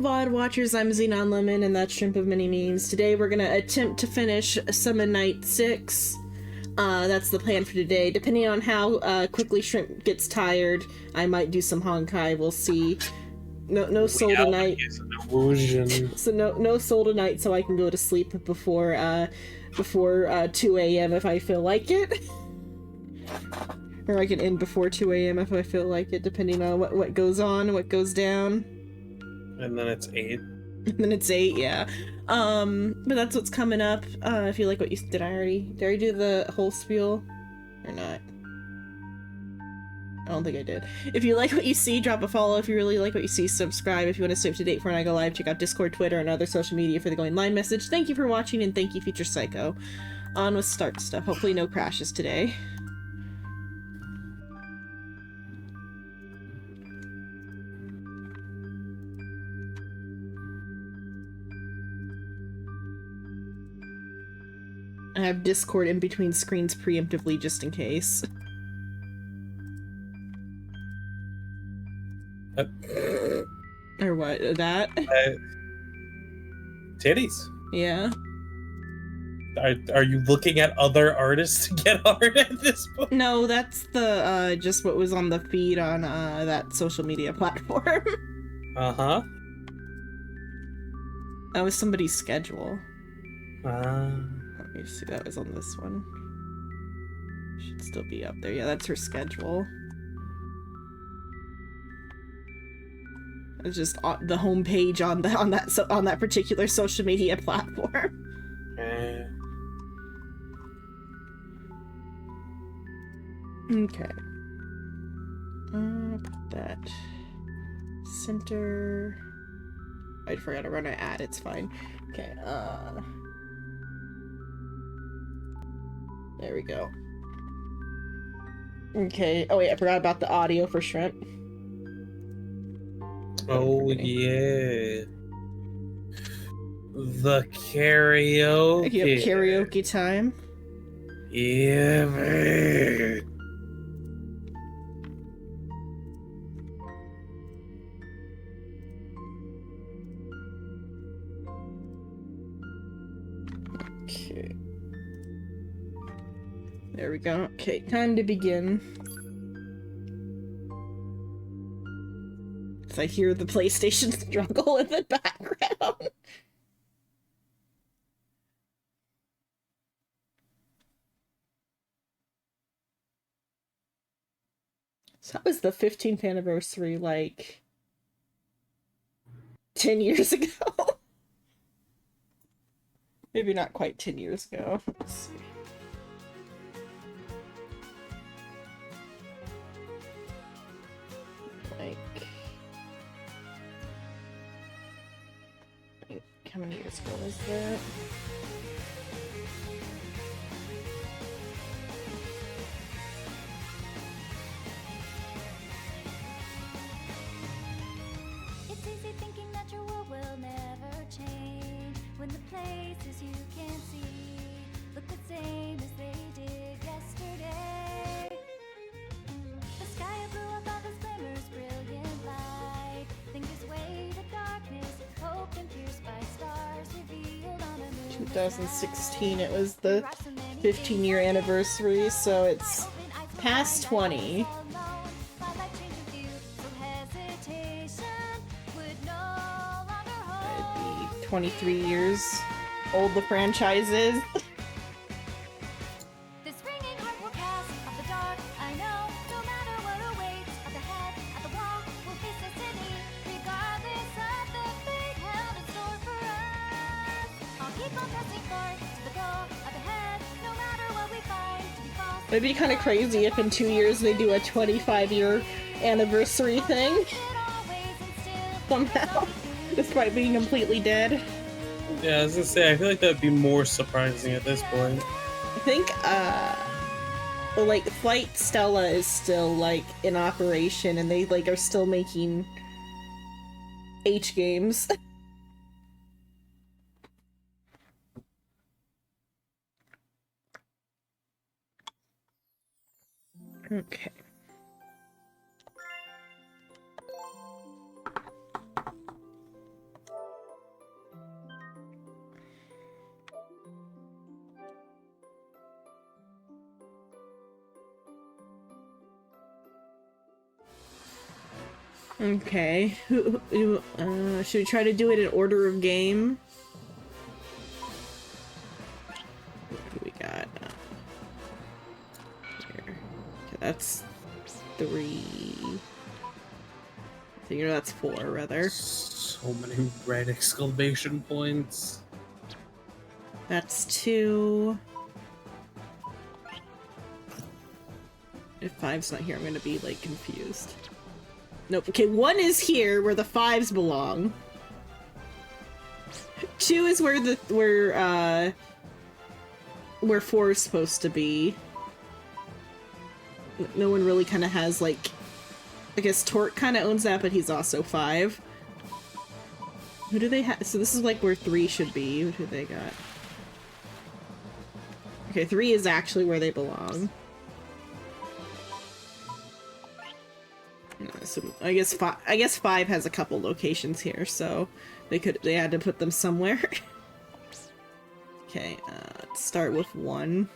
VOD watchers, I'm Xenon Lemon, and that's Shrimp of Many Memes. Today we're gonna attempt to finish Summon Night 6. That's the plan for today. Depending on how quickly Shrimp gets tired, I might do some Honkai, we'll see. No soul tonight. So no soul tonight, so I can go to sleep before 2 a.m. if I feel like it. Or I can end before 2 a.m. if I feel like it, depending on what goes on, what goes down. And then it's 8. And then it's 8, yeah. But that's what's coming up. If you like what you did, I already do the whole spiel or not? I don't think I did. If you like what you see, drop a follow. If you really like what you see, subscribe. If you want to stay up to date for when I go live, check out Discord, Twitter, and other social media for the going live message. Thank you for watching, and thank you, Future Psycho. On with start stuff. Hopefully no crashes today. I have Discord in between screens preemptively just in case. Or what? That? Titties. Yeah. Are you looking at other artists to get art at this point? No, that's the, just what was on the feed on, that social media platform. Uh-huh. That was somebody's schedule. Let me see, that was on this one. Should still be up there. Yeah, that's her schedule. It's just the homepage on that particular social media platform. Okay. Put that center. I forgot to run an ad. It's fine. Okay. There we go. Okay. Oh wait, I forgot about the audio for Shrimp. Oh yeah. The karaoke. You have karaoke time. Yeah, man. Okay. There we go. Okay, time to begin. I hear the PlayStation struggle in the background. So that was the 15th anniversary, like 10 years ago. Maybe not quite 10 years ago. Let's see. How many years ago was that? It's easy thinking that your world will never change when the places you can see look the same as they did yesterday. The sky of blue above us glimmers brilliant light. Think his way to darkness, hope and pierced by stars revealed on a moon. 2016, it was the 15-year anniversary, so it's past 20. It'd be 23 years old the franchise is. It'd be kind of crazy if in 2 years they do a 25-year anniversary thing. Somehow. Despite being completely dead. Yeah, I was gonna say, I feel like that would be more surprising at this point. I think, well, like, Flight Stella is still, like, in operation, and they, like, are still making H games. Okay. Okay. Should we try to do it in order of game? What do we got? Here. Okay, that's 3. So, that's 4, rather. So many red exclamation points. That's 2. If 5's not here, I'm gonna be, like, confused. Nope. Okay, 1 is here, where the 5s belong. 2 is where 4 is supposed to be. No one really kind of has, like... I guess Torque kind of owns that, but he's also 5. Who do they have? So this is, like, where 3 should be. Who do they got? Okay, 3 is actually where they belong. So I guess 5 has a couple locations here, so they had to put them somewhere. Okay, let's start with 1.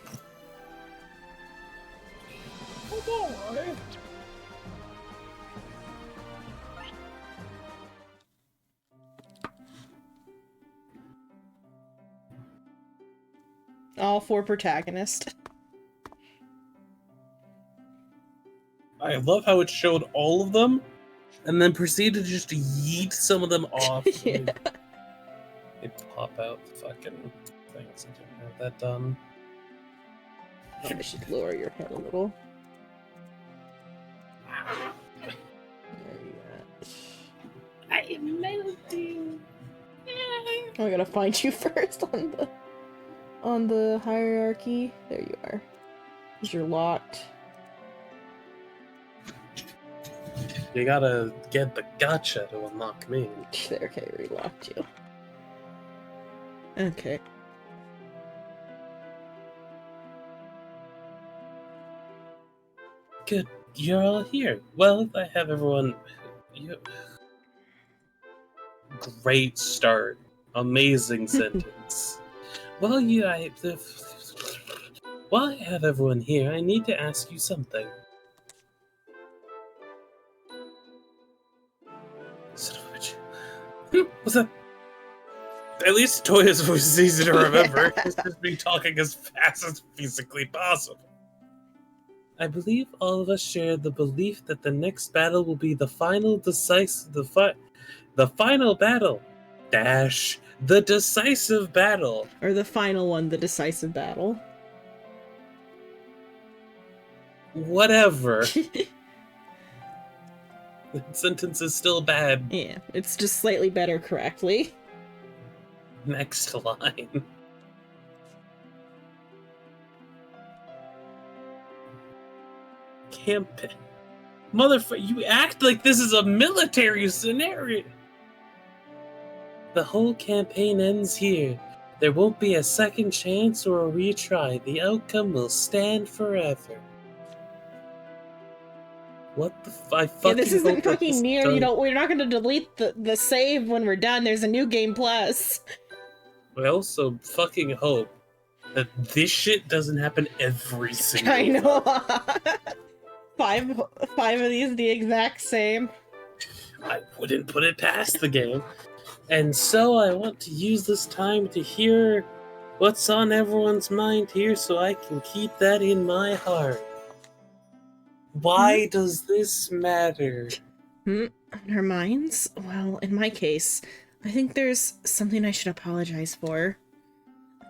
All 4 protagonists. I love how it showed all of them, and then proceeded to just yeet some of them off. Yeah. It pop out the fucking things. I didn't have that done. I should lower your head a little. There you at. I am melting. I gotta find you first on the hierarchy. There you are. 'Cause you're locked. You gotta get the gotcha to unlock me. There, okay, relocked you. Okay. Good, you're all here. Well, I have everyone. Great start. Amazing sentence. Well, while I have everyone here, I need to ask you something. Son of a bitch. What's that? At least Toya's voice is easy to remember. It's just me talking as fast as physically possible. I believe all of us share the belief that the next battle will be the final the final battle. Dash. The decisive battle. Or the final one, the decisive battle. Whatever. The sentence is still bad. Yeah, it's just slightly better correctly. Next line. Campaign. Motherfucker, you act like this is a military scenario. The whole campaign ends here. There won't be a second chance or a retry. The outcome will stand forever. What the I fucking Yeah, this isn't hope that fucking this near. does- We're not gonna delete the save when we're done. There's a new game plus. I also fucking hope that this shit doesn't happen every single I know. five of these the exact same. I wouldn't put it past the game. And so I want to use this time to hear what's on everyone's mind here so I can keep that in my heart. Why does this matter? Our minds? Well, in my case, I think there's something I should apologize for.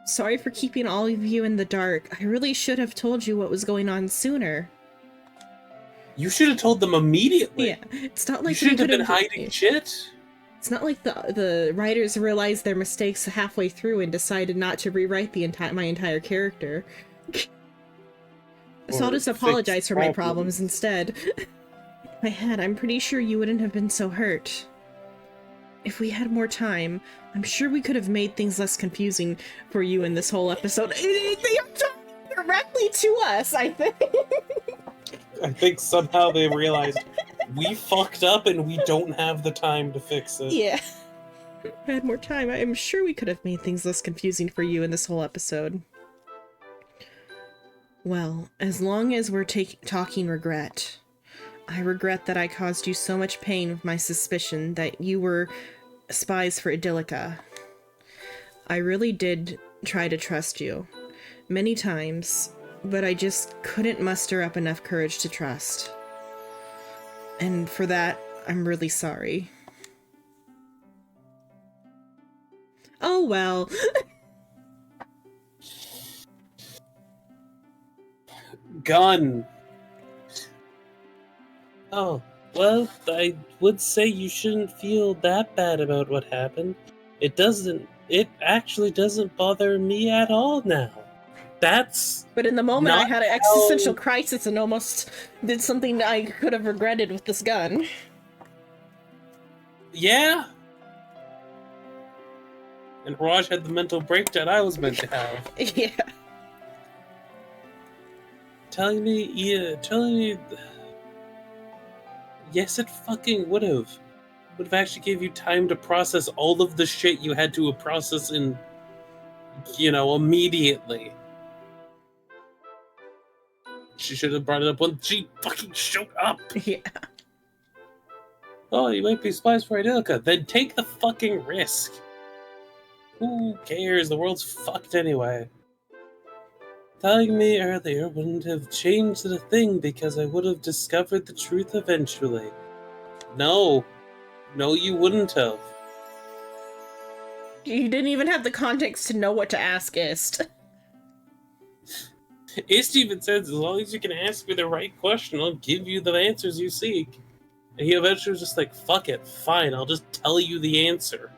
Sorry for keeping all of you in the dark. I really should have told you what was going on sooner. You should have told them immediately. Yeah, it's not You like we shouldn't have been could've- hiding shit. It's not like the writers realized their mistakes halfway through and decided not to rewrite my entire character. So I'll Or just fix apologize for my problems. problems instead. If I had, I'm pretty sure you wouldn't have been so hurt. If we had more time, I'm sure we could have made things less confusing for you in this whole episode. They are talking directly to us, I think. I think somehow they realized we fucked up and we don't have the time to fix it. Yeah. If I had more time, I'm sure we could have made things less confusing for you in this whole episode. Well, as long as we're talking regret, I regret that I caused you so much pain with my suspicion that you were spies for Idyllica. I really did try to trust you many times, but I just couldn't muster up enough courage to trust. And for that, I'm really sorry. Oh well. Gun. Oh, well, I would say you shouldn't feel that bad about what happened. It actually doesn't bother me at all now. That's But in the moment, I not had an existential crisis and almost did something that I could have regretted with this gun. Yeah. And Raj had the mental breakdown I was meant to have. Yeah. Telling me, yes, it fucking would have. Would have actually gave you time to process all of the shit you had to process in, immediately. She should have brought it up when she fucking showed up. Yeah. Oh, you might be spies for Idyllica. Then take the fucking risk. Who cares? The world's fucked anyway. Telling me earlier wouldn't have changed a thing because I would have discovered the truth eventually. No, you wouldn't have. You didn't even have the context to know what to ask Ist. Ist even says, as long as you can ask me the right question, I'll give you the answers you seek. And he eventually was just like, fuck it, fine, I'll just tell you the answer.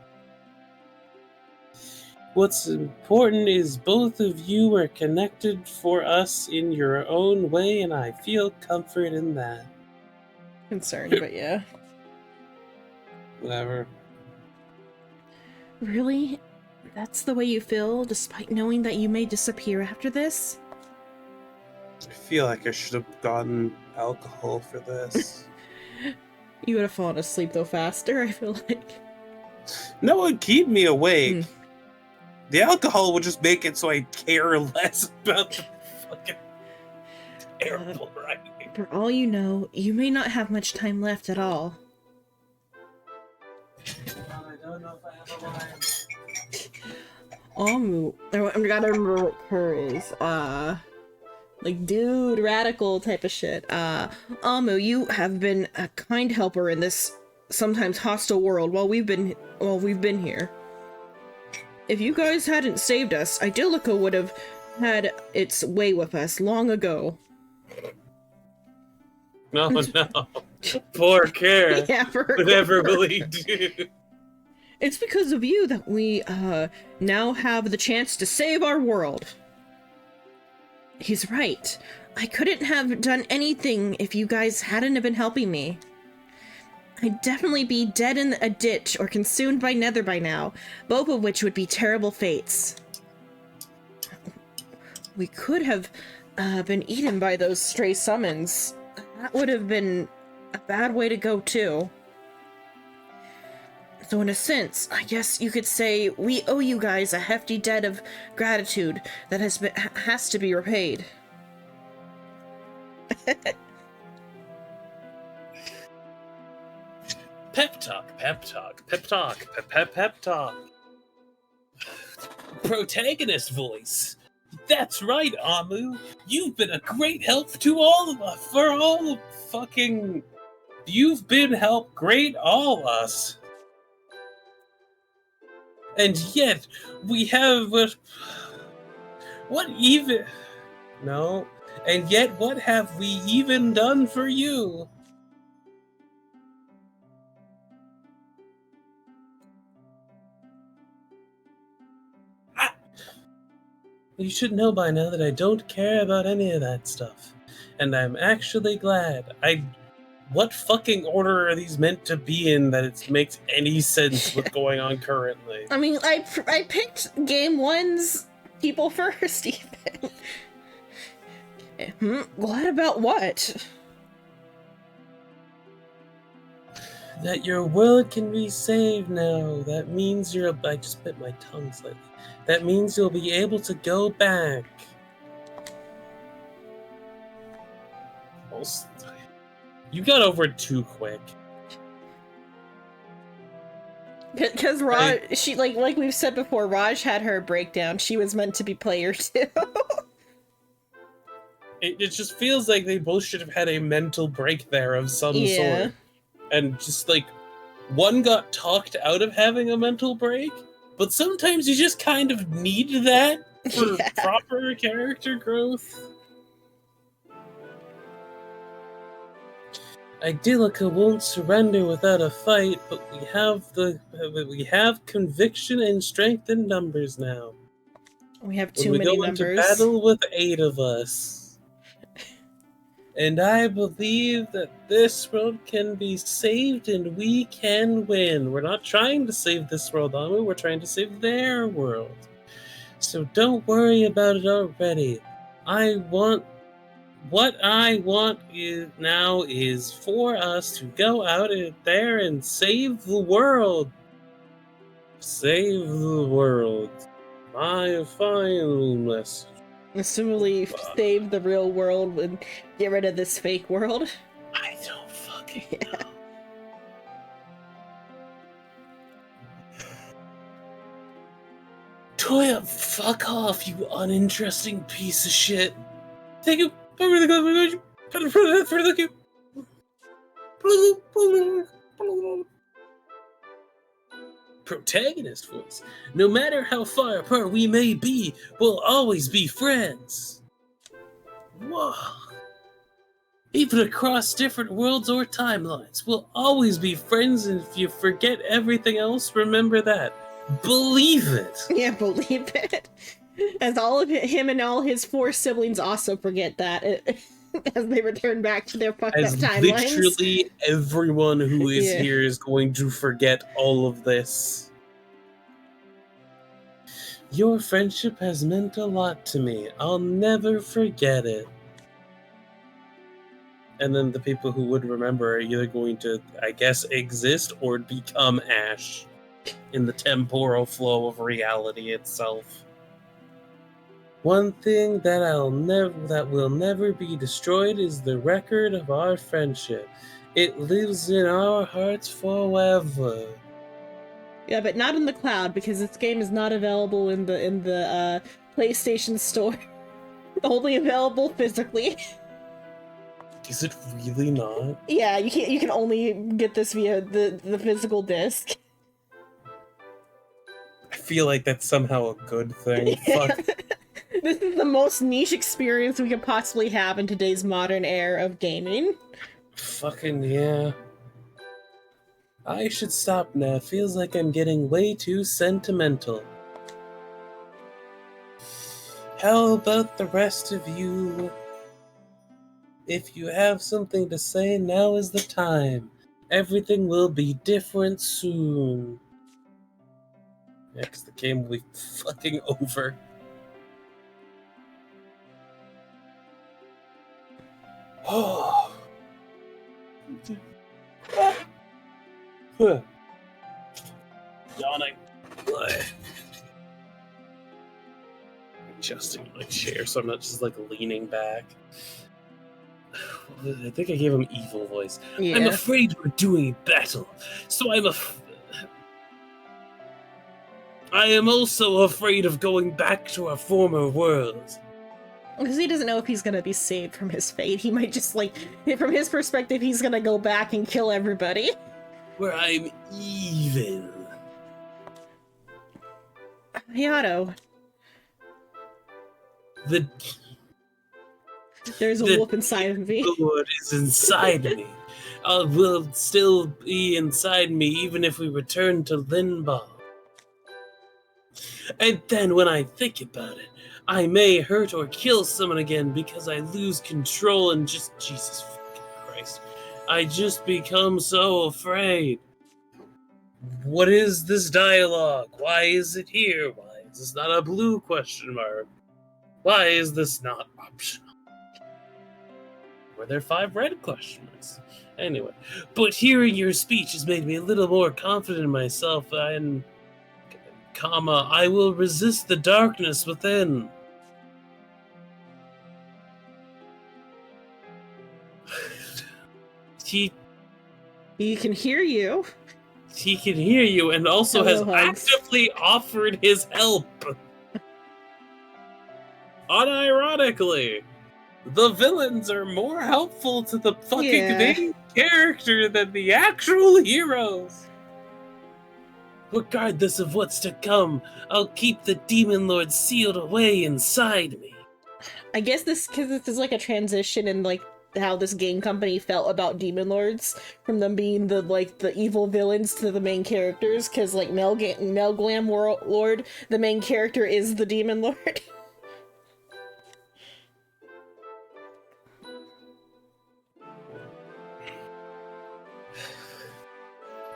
What's important is both of you are connected for us in your own way, and I feel comfort in that. Concerned, but yeah. Whatever. Really? That's the way you feel, despite knowing that you may disappear after this? I feel like I should have gotten alcohol for this. You would have fallen asleep though faster, I feel like. No, it'd keep me awake. The alcohol would just make it so I care less about the fucking terrible writing. For all you know, you may not have much time left at all. I don't know if I have a line. I gotta remember what her is. Like, dude, radical type of shit. Amu, you have been a kind helper in this sometimes hostile world while we've been here. If you guys hadn't saved us, Idyllica would have had its way with us long ago. No. Poor Kara. Yeah, for her. Would never believed you. It's because of you that we, now have the chance to save our world. He's right. I couldn't have done anything if you guys hadn't have been helping me. I'd definitely be dead in a ditch or consumed by Nether by now, both of which would be terrible fates. We could have been eaten by those stray summons. That would have been a bad way to go, too. So in a sense, I guess you could say we owe you guys a hefty debt of gratitude that has to be repaid. Pep talk. Protagonist voice. That's right, Amu. You've been a great help to all of us. You've been help great all us. And yet, we have... And yet, what have we even done for you? You should know by now that I don't care about any of that stuff. And I'm actually glad. What fucking order are these meant to be in that it makes any sense what's going on currently? I mean, I picked Game 1's people first, even. Glad about what? That your world can be saved now. That means I just bit my tongue slightly. That means you'll be able to go back. You got over it too quick. Because Raj, she like we've said before, Raj had her breakdown. She was meant to be player 2. It just feels like they both should have had a mental break there of some sort. And just like, one got talked out of having a mental break, but sometimes you just kind of need that for proper character growth. Idyllica won't surrender without a fight, but we have conviction and strength in numbers now. We have When too we many go numbers. into battle with 8 of us. And I believe that this world can be saved and we can win. We're not trying to save this world, Amu. We're trying to save their world. So don't worry about it already. What I want now is for us to go out there and save the world. Save the world. My final message. Assumably save the real world and get rid of this fake world. I don't fucking know. Toya, fuck off, you uninteresting piece of shit. Thank you. I'm really glad you. Thank you. Protagonist voice. No matter how far apart we may be, we'll always be friends. Whoa. Even across different worlds or timelines, we'll always be friends, and if you forget everything else, remember that. Believe it! Yeah, believe it. As all of him and all his 4 siblings also forget that as they return back to their fucked up timelines. Literally everyone who is here is going to forget all of this. Your friendship has meant a lot to me. I'll never forget it. And then the people who would remember are either going to, I guess, exist or become ash in the temporal flow of reality itself. One thing that will never be destroyed is the record of our friendship. It lives in our hearts forever. Yeah, but not in the cloud, because this game is not available in the PlayStation Store. Only available physically. Is it really not? Yeah, you can only get this via the physical disc. I feel like that's somehow a good thing. Fuck. This is the most niche experience we could possibly have in today's modern era of gaming. Fucking yeah. I should stop now. Feels like I'm getting way too sentimental. How about the rest of you? If you have something to say, now is the time. Everything will be different soon. Yeah, because the game will be fucking over. Oh. Yawning. Adjusting my chair so I'm not just like leaning back. I think I gave him evil voice. Yeah. I'm afraid we're doing battle, so I am also afraid of going back to our former world. Because he doesn't know if he's gonna be saved from his fate. He might just, like, from his perspective, he's gonna go back and kill everybody. Where I'm evil. Hayato. There's a wolf inside of me. What is inside me will still be inside me even if we return to Linball. And then when I think about it, I may hurt or kill someone again because I lose control and just, Jesus fucking Christ, I just become so afraid. What is this dialogue? Why is it here? Why is this not a blue question mark? Why is this not optional? Were there 5 red question marks? Anyway, but hearing your speech has made me a little more confident in myself and, I will resist the darkness within. he can hear you. he can hear you and also Hello, has Hugs. actively offered his help. Unironically, the villains are more helpful to the fucking Yeah. main character than the actual heroes. Regardless of what's to come, I'll keep the Demon Lord sealed away inside me. I guess because this is like a transition in like how this game company felt about Demon Lords, from them being the evil villains to the main characters. Because like Melglam Lord, the main character is the Demon Lord.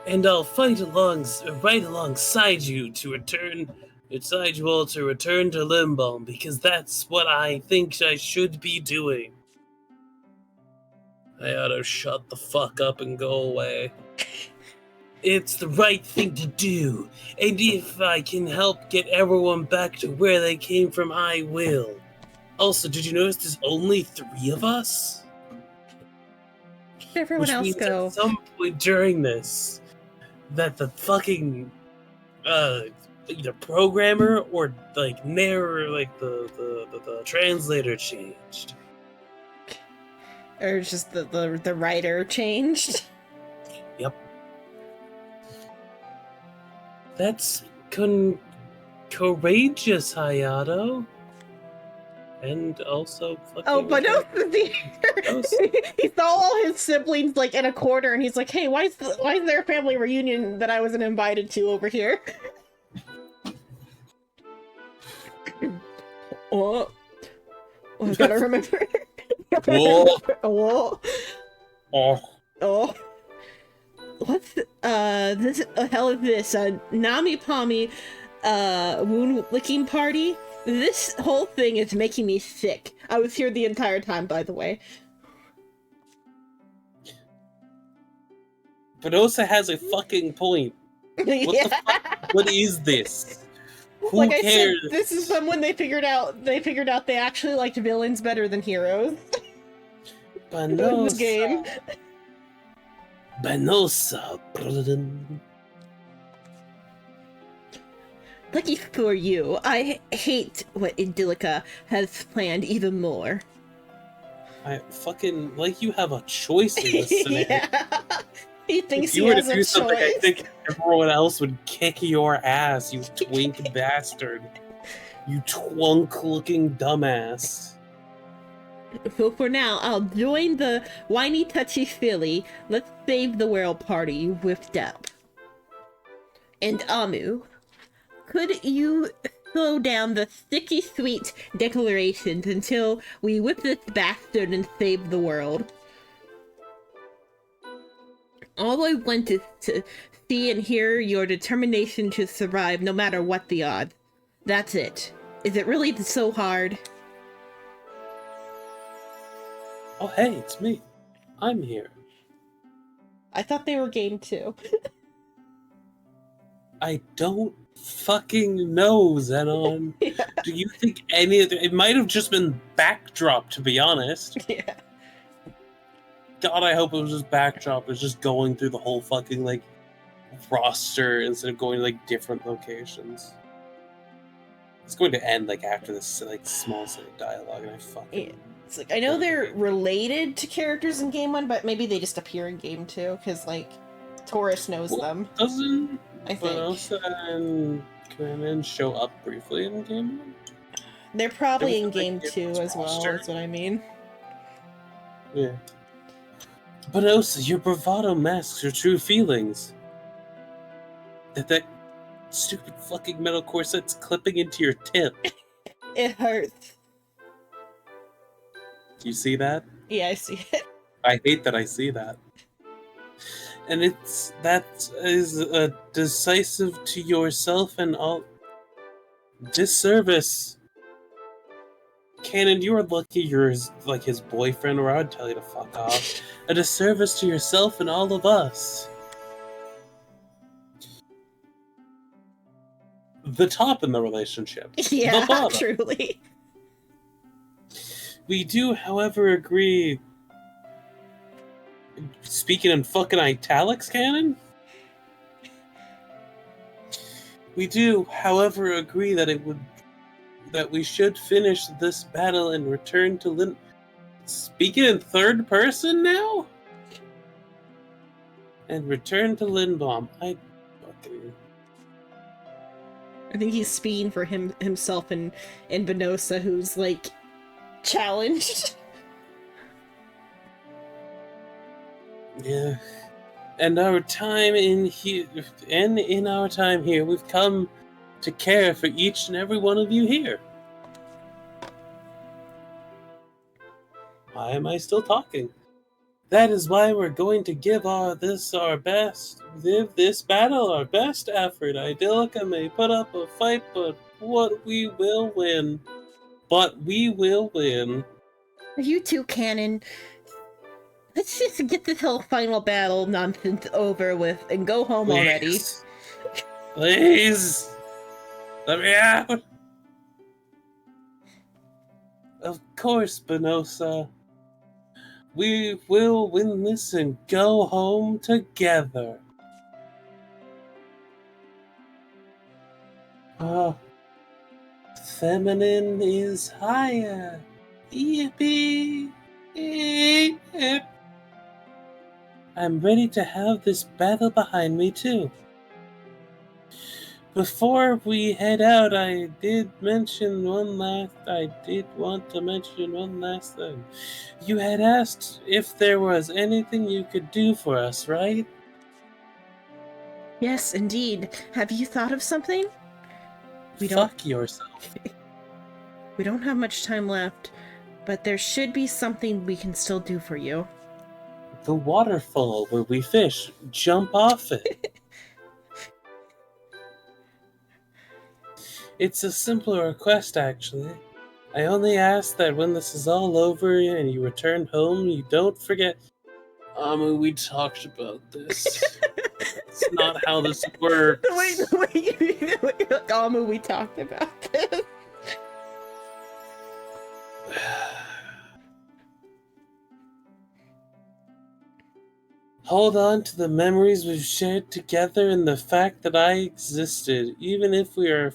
And I'll fight right alongside you to return to Limbalm, because that's what I think I should be doing. I ought to shut the fuck up and go away. It's the right thing to do, and if I can help get everyone back to where they came from, I will. Also, did you notice there's only 3 of us? Where'd everyone else means go? at some point during this, that the fucking either programmer or like the translator changed. Or just the writer changed? Yep. That's courageous, Hayato. And also fucking... Oh, but no, he saw all his siblings like in a corner, and he's like, "Hey, why is there a family reunion that I wasn't invited to over here?" Oh, I gotta remember. Whoa. Oh, Oh. oh. What's this? The hell is this? Nami Pami, wound licking party. This whole thing is making me sick. I was here the entire time, by the way. Venosa has a fucking point. What the fuck? What is this? Who Like cares? I said, this is someone they figured out they actually liked villains better than heroes in this game. Venosa. Lucky for you, I hate what Idyllica has planned even more. I fucking like you have a choice in this scenario. Yeah. He thinks If you he were to has a do something, I choice. think everyone else would kick your ass, you twink bastard. You twunk-looking dumbass. So for now, I'll join the whiny touchy Philly let's save the world party you whipped up. And Amu, could you slow down the sticky sweet declarations until we whip this bastard and save the world? All I want is to see and hear your determination to survive no matter what the odds. That's it. Is it really so hard? Oh hey, it's me. I'm here. I thought they were game too. I don't fucking know, Zenon. Yeah. Do you think any of it might have just been backdrop, to be honest? Yeah. God, I hope it was just backdrop. It was just going through the whole fucking, like, roster instead of going to, like, different locations. It's going to end, like, after this, like, small set of dialogue, and I fucking... Yeah. It's like, I know they're related to characters in Game 1, but maybe they just appear in Game 2, because, like, Taurus knows them, Doesn't I think. Venosa and Conan show up briefly in Game 1? They're probably in Don't they, Game like, 2 give as well, roster? is what I mean. Yeah. Venosa, your bravado masks your true feelings. That stupid fucking metal corset's clipping into your tip. It hurts. You see that? Yeah, I see it. I hate that I see that. And that is decisive to yourself and all disservice. Canon, you are lucky you're his boyfriend, or I would tell you to fuck off. A disservice to yourself and all of us. The top in the relationship. Yeah, The bottom. truly. We do, however, agree speaking in fucking italics, Canon? We do, however, agree that we should finish this battle and return to Lin. Speaking in third person now? And return to Lindblom. I think he's speaking for himself and Venosa, who's like challenged. Yeah. And our time in here, and in our time here, we've come to care for each and every one of you here. Why am I still talking? That is why we're going to give this battle our best effort. Idyllica may put up a fight, but we will win. You two, Canon. Let's just get this whole final battle nonsense over with and go home already. Please! Let me out! Of course, Venosa. We will win this and go home together. Feminine is higher. Yippee! I'm ready to have this battle behind me too. Before we head out, I did want to mention one last thing. You had asked if there was anything you could do for us, right? Yes, indeed. Have you thought of something? Fuck yourself. We don't have much time left, but there should be something we can still do for you. The waterfall where we fish. Jump off it. It's a simpler request, actually. I only ask that when this is all over and you return home, you don't forget. We talked about this. It's not how this works. Wait, Amu, we talked about this. Hold on to the memories we've shared together and the fact that I existed, even if we are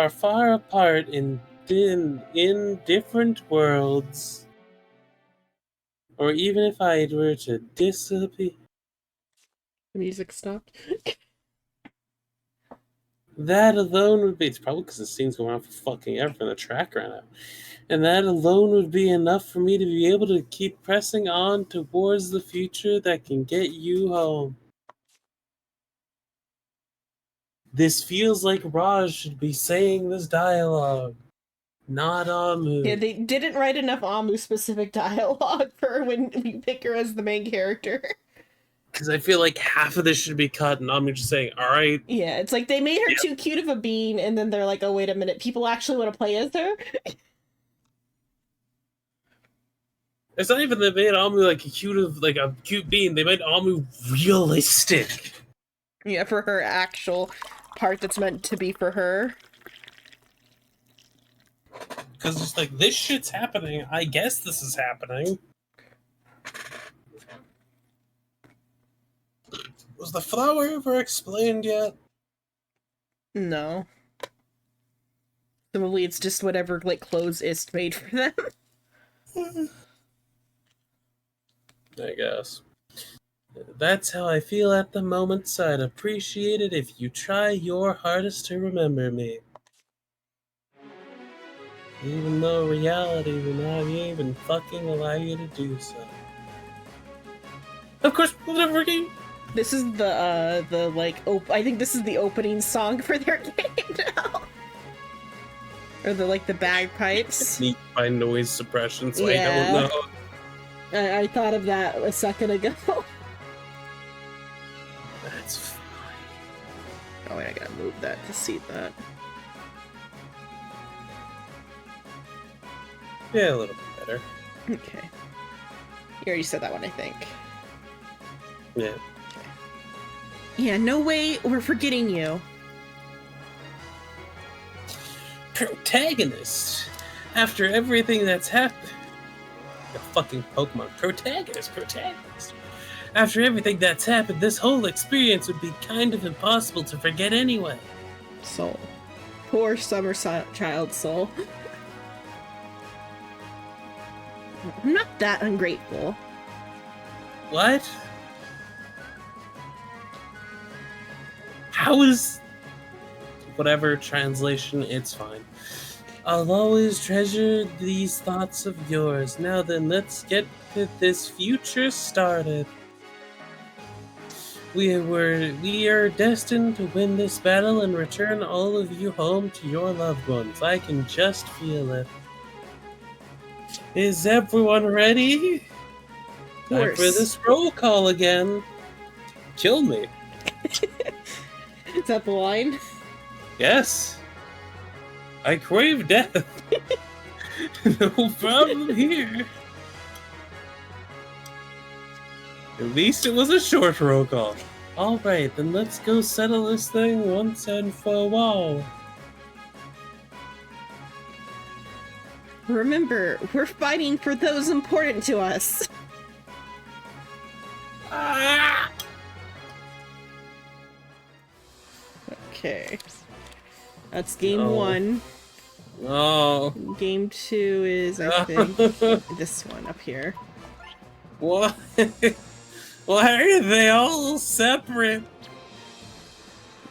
far apart in different worlds, or even if I were to disappear. The music stopped. That alone would be. It's probably because the scene's going on for fucking ever and the track ran out. And that alone would be enough for me to be able to keep pressing on towards the future that can get you home. This feels like Raj should be saying this dialogue, not Amu. Yeah, they didn't write enough Amu-specific dialogue for when you pick her as the main character. Because I feel like half of this should be cut and Amu just saying, alright. Yeah, it's like they made her too cute of a bean, and then they're like, oh, wait a minute, people actually want to play as her? It's not even they made Amu like a cute bean. They made Amu realistic. Yeah, for her actual part that's meant to be for her. Because it's like, this shit's happening. I guess this is happening. Was the flower ever explained yet? No. Probably it's just whatever, like, clothes Ist made for them. I guess. That's how I feel at the moment, so I'd appreciate it if you try your hardest to remember me. Even though reality will not even fucking allow you to do so. Of course, we'll never game. This is I think this is the opening song for their game now. Or the bagpipes. Sneak by noise suppression, so Yeah. I don't know. I thought of that a second ago. That's fine. Oh wait, I gotta move that to see that. Yeah, a little bit better. Okay. You already said that one, I think. Yeah. Yeah, no way we're forgetting you. Protagonist! After everything that's happened. A fucking Pokemon. Protagonist. After everything that's happened, this whole experience would be kind of impossible to forget anyway. Soul. Poor summer child soul. I'm not that ungrateful. What? How is... Whatever translation, it's fine. I'll always treasure these thoughts of yours. Now then, let's get this future started. We are destined to win this battle and return all of you home to your loved ones. I can just feel it. Is everyone ready? Time for this roll call again. Kill me. Is that the line? Yes. I crave death. No problem here. At least it was a short roll call. Alright, then let's go settle this thing once and for all. Remember, we're fighting for those important to us. Ah! Okay. That's game No. 1. Oh. Game 2 is, I think, this one up here. What? Why are they all separate?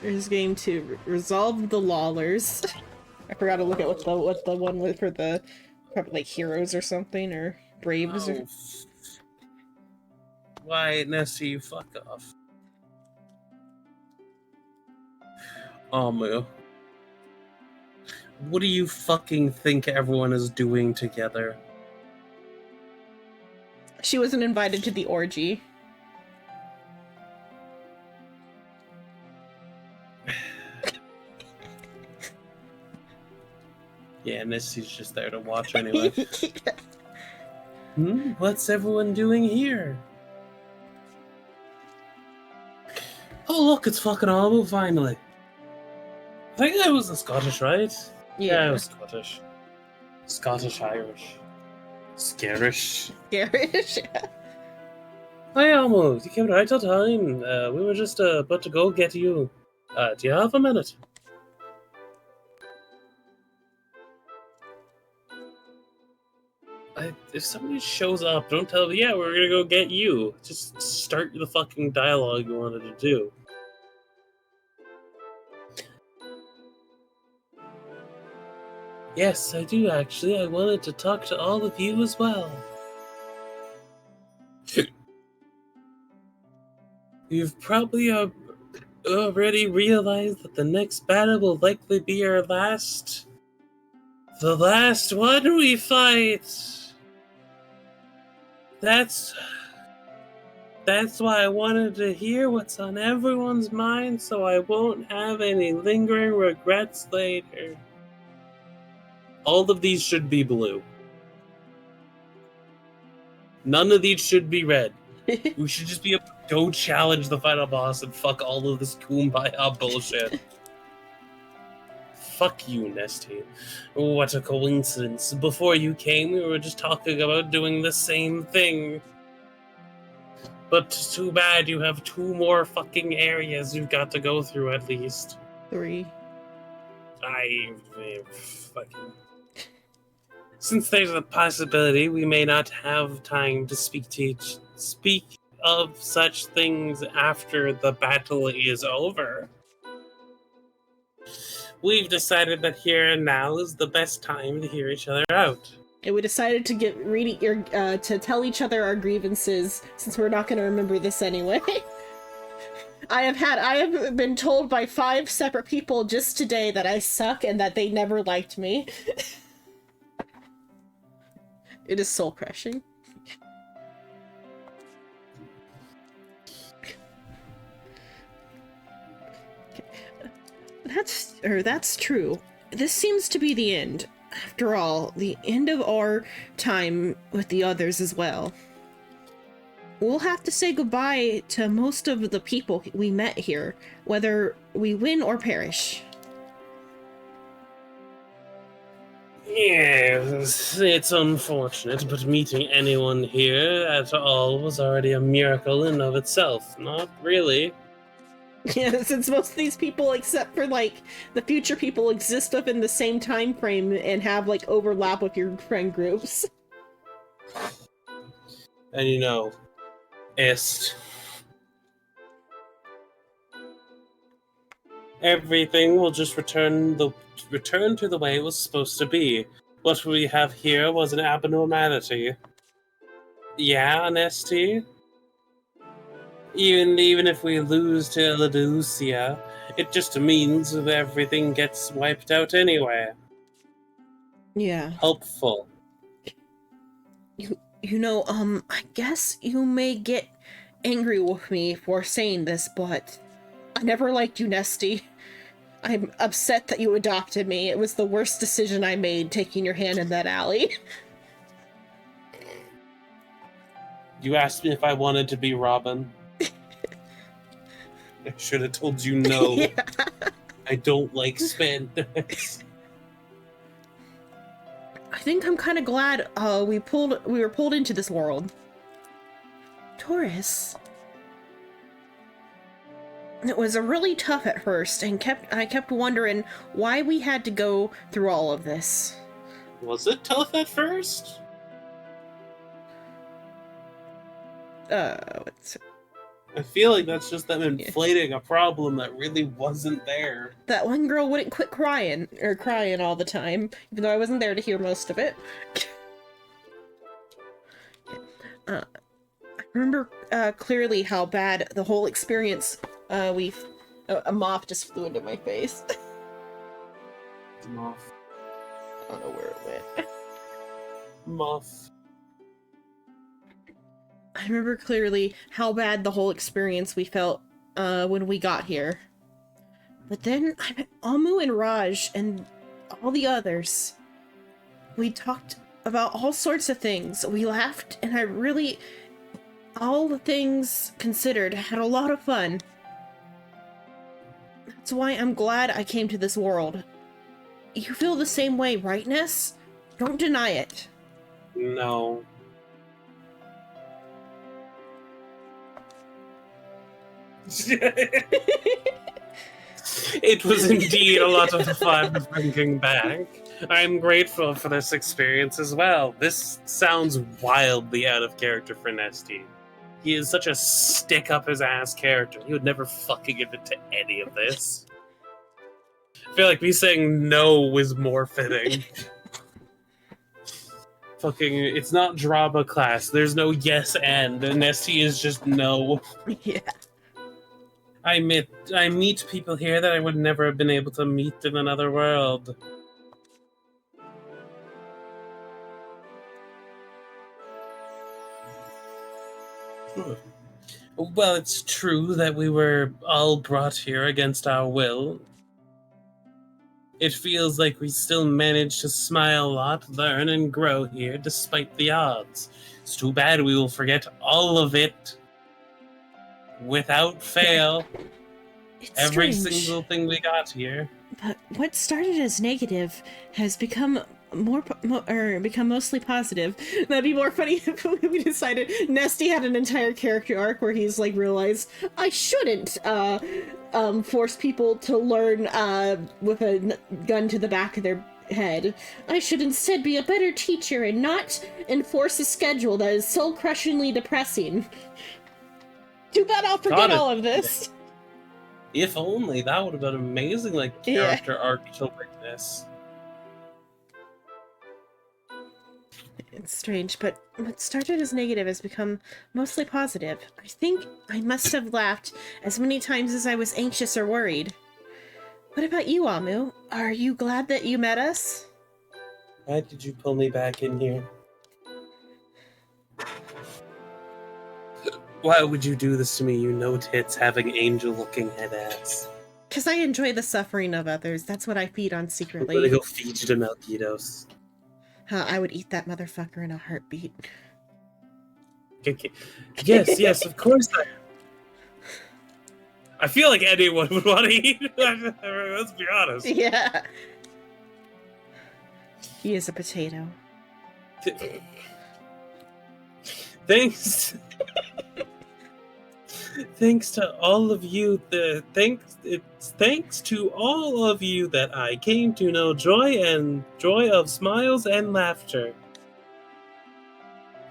There's game 2. Resolve the Lawlers. I forgot to look at what the one was for the probably like heroes or something or braves. Or... Why, Nessie, you fuck off. Oh, Moo. What do you fucking think everyone is doing together? She wasn't invited to the orgy. Yeah, Nessie's just there to watch anyway. What's everyone doing here? Oh, look, it's fucking Almo finally. I think that was the Scottish, right? Yeah, it was Scottish. Scottish-Irish. Scarish. Garish. Hi, Almo. You came right on time. We were just about to go get you. Do you have a minute? If somebody shows up, don't tell them, yeah, we're gonna go get you. Just start the fucking dialogue you wanted to do. Yes, I do actually. I wanted to talk to all of you as well. You've probably already realized that the next battle will likely be our last... The last one we fight! That's why I wanted to hear what's on everyone's mind so I won't have any lingering regrets later. All of these should be blue. None of these should be red. We should just be able to go challenge the final boss and fuck all of this kumbaya bullshit. Fuck you, Nesty. What a coincidence. Before you came, we were just talking about doing the same thing. But too bad you have 2 more fucking areas you've got to go through at least. 3. Fucking... Since there's a possibility we may not have time to speak of such things after the battle is over, we've decided that here and now is the best time to hear each other out. And we decided to to tell each other our grievances, since we're not going to remember this anyway. I have been told by 5 separate people just today that I suck and that they never liked me. It is soul crushing. That's true. This seems to be the end. After all, the end of our time with the others as well. We'll have to say goodbye to most of the people we met here, whether we win or perish. Yes, it's unfortunate, but meeting anyone here at all was already a miracle in of itself. Not really. Yeah, since most of these people, except for like the future people, exist within the same time frame and have like overlap with your friend groups. And you know, Est. Everything will just return to the way it was supposed to be. What we have here was an abnormality. Yeah, Nesty? Even if we lose to Laducia, it just means that everything gets wiped out anyway. Yeah. Helpful. I guess you may get angry with me for saying this, but I never liked you, Nesty. I'm upset that you adopted me. It was the worst decision I made, taking your hand in that alley. You asked me if I wanted to be Robin. I should have told you no. Yeah. I don't like spandex. I think I'm kind of glad we were pulled into this world. Taurus. It was really tough at first, and I kept wondering why we had to go through all of this. Was it tough at first? I feel like that's just them inflating a problem that really wasn't there. That one girl wouldn't quit crying all the time, even though I wasn't there to hear most of it. I remember clearly how bad the whole experience a moth just flew into my face. Moth. I don't know where it went. Moth. I remember clearly how bad the whole experience we felt when we got here. But then I met Amu and Raj and all the others. We talked about all sorts of things. We laughed, and all the things considered, had a lot of fun. That's why I'm glad I came to this world. You feel the same way, right, Ness? Don't deny it. No. It was indeed a lot of fun thinking back. I'm grateful for this experience as well. This sounds wildly out of character for Nesty. He is such a stick-up-his-ass character. He would never fucking admit to any of this. I feel like me saying no is more fitting. Fucking, it's not drama class. There's no yes and Nesty is just no. Yeah. I meet people here that I would never have been able to meet in another world. Well, it's true that we were all brought here against our will. It feels like we still managed to smile a lot, learn, and grow here despite the odds. It's too bad we will forget all of it without fail. It's Every strange, single thing we got here. but what started as negative has become become mostly positive. That'd be more funny if we decided Nesty had an entire character arc where he's like realized I shouldn't force people to learn with a gun to the back of their head. I should instead be a better teacher and not enforce a schedule that is so crushingly depressing. Too bad I'll forget all of this. If only, that would have been amazing, like, character arc to witness. It's strange, but what started as negative has become mostly positive. I think I must have laughed as many times as I was anxious or worried. What about you, Amu? Are you glad that you met us? Why did you pull me back in here? Why would you do this to me, you no-tits having angel-looking head ass? Because I enjoy the suffering of others. That's what I feed on I'm secretly. gonna go feed you to Melquitos. I would eat that motherfucker in a heartbeat. Okay. Yes, of course I feel like anyone would want to eat. Let's be honest. Yeah. He is a potato. Thanks. Thanks to all of you. Thanks to all of you that I came to know joy of smiles and laughter.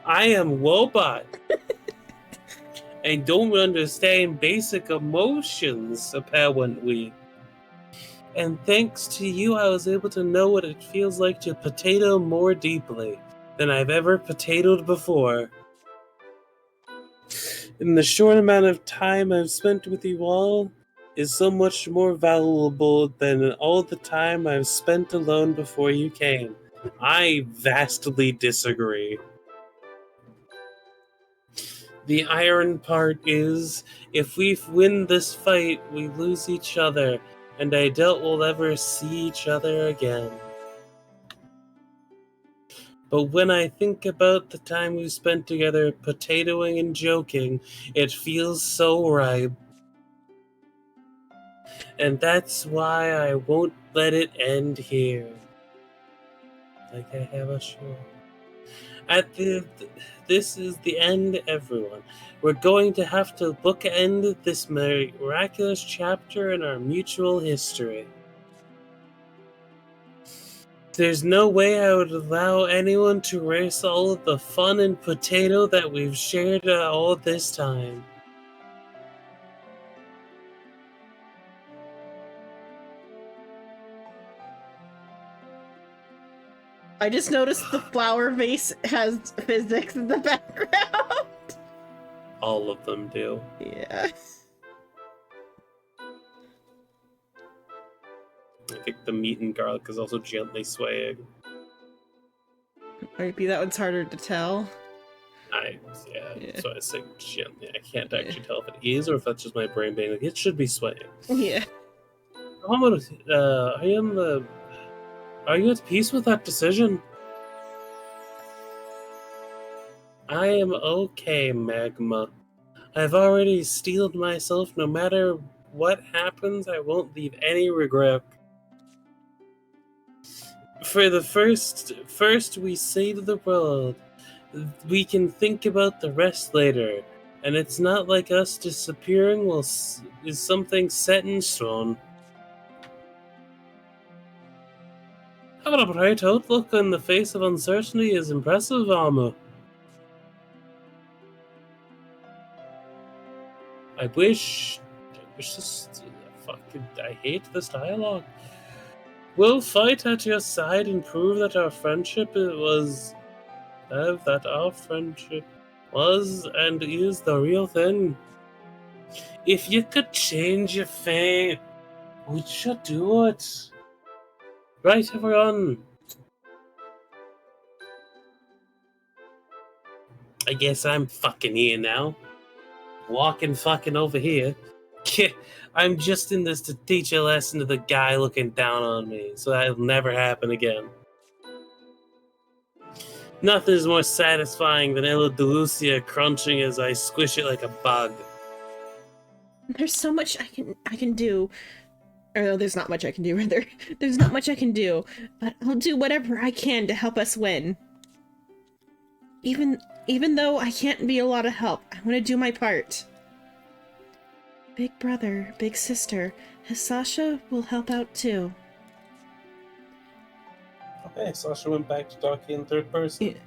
I am Wobot. I don't understand basic emotions, apparently. And thanks to you, I was able to know what it feels like to potato more deeply than I've ever potatoed before. And the short amount of time I've spent with you all is so much more valuable than all the time I've spent alone before you came. I vastly disagree. The iron part is, if we win this fight, we lose each other, and I doubt we'll ever see each other again. But when I think about the time we spent together potatoing and joking, it feels so right. And that's why I won't let it end here. Like I have a show. This is the end, everyone. We're going to have to bookend this miraculous chapter in our mutual history. There's no way I would allow anyone to erase all of the fun and potato that we've shared all this time. I just noticed the flower vase has physics in the background. All of them do. Yeah. I think the meat and garlic is also gently swaying. Maybe that one's harder to tell. Yeah. So I say gently. I can't actually tell if it is or if that's just my brain being like, it should be swaying. Yeah. Are you at peace with that decision? I am okay, Magma. I've already steeled myself. No matter what happens, I won't leave any regret. For the first we save the world. We can think about the rest later. And it's not like us disappearing is something set in stone. Having a bright outlook in the face of uncertainty is impressive, Alma. I wish this I hate this dialogue. We'll fight at your side and prove that our friendship was and is the real thing. If you could change your fate, would you do it? Right, everyone? I guess I'm fucking here now. Walking fucking over here. I'm just in this to teach a lesson to the guy looking down on me, so that'll never happen again. Nothing is more satisfying than Ella DeLucia crunching as I squish it like a bug. There's so much I can do. Or no, there's not much I can do, rather. There's not much I can do, but I'll do whatever I can to help us win. Even though I can't be a lot of help, I want to do my part. Big brother, big sister, Sasha will help out too. Okay, Sasha went back to talking in third person. Yeah.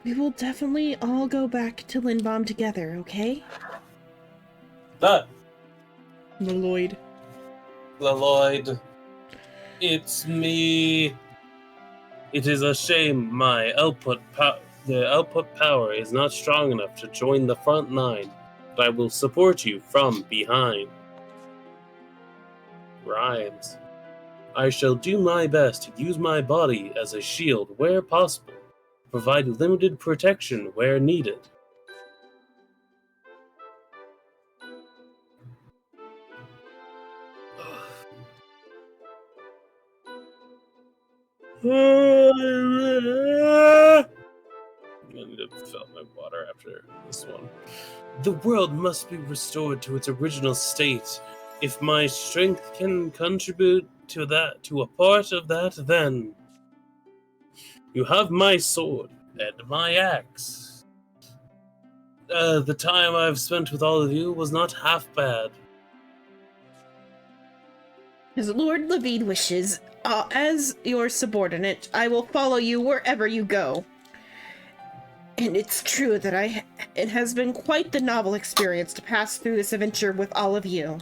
We will definitely all go back to Lindbaum together, okay? Lloyd. Lloyd. It's me. It is a shame my the output power is not strong enough to join the front line, but I will support you from behind. Rhymes. I shall do my best to use my body as a shield where possible, provide limited protection where needed. I need to fill my water after this one. The world must be restored to its original state. If my strength can contribute to a part of that, then You have my sword and my axe. The time I've spent with all of you was not half bad. As Lord Levine wishes, as your subordinate, I will follow you wherever you go. And it's true that it has been quite the novel experience to pass through this adventure with all of you.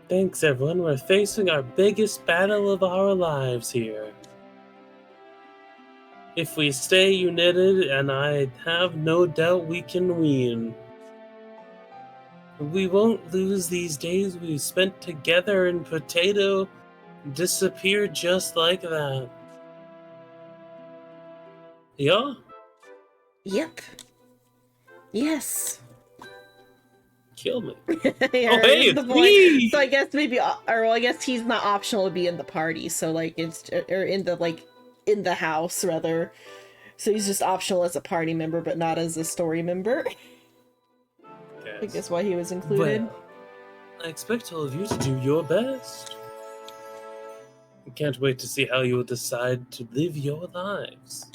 Thanks, everyone. We're facing our biggest battle of our lives here. If we stay united, and I have no doubt we can win. We won't lose these days we've spent together, and Potato disappeared just like that. Yeah? Yep. Yes. Kill me. Yeah, Oh, hey, the it's boy. me! So I guess maybe, I guess he's not optional to be in the party. So like it's or in the house rather. So he's just optional as a party member, but not as a story member. I guess why he was included. Well, I expect all of you to do your best. I can't wait to see how you will decide to live your lives.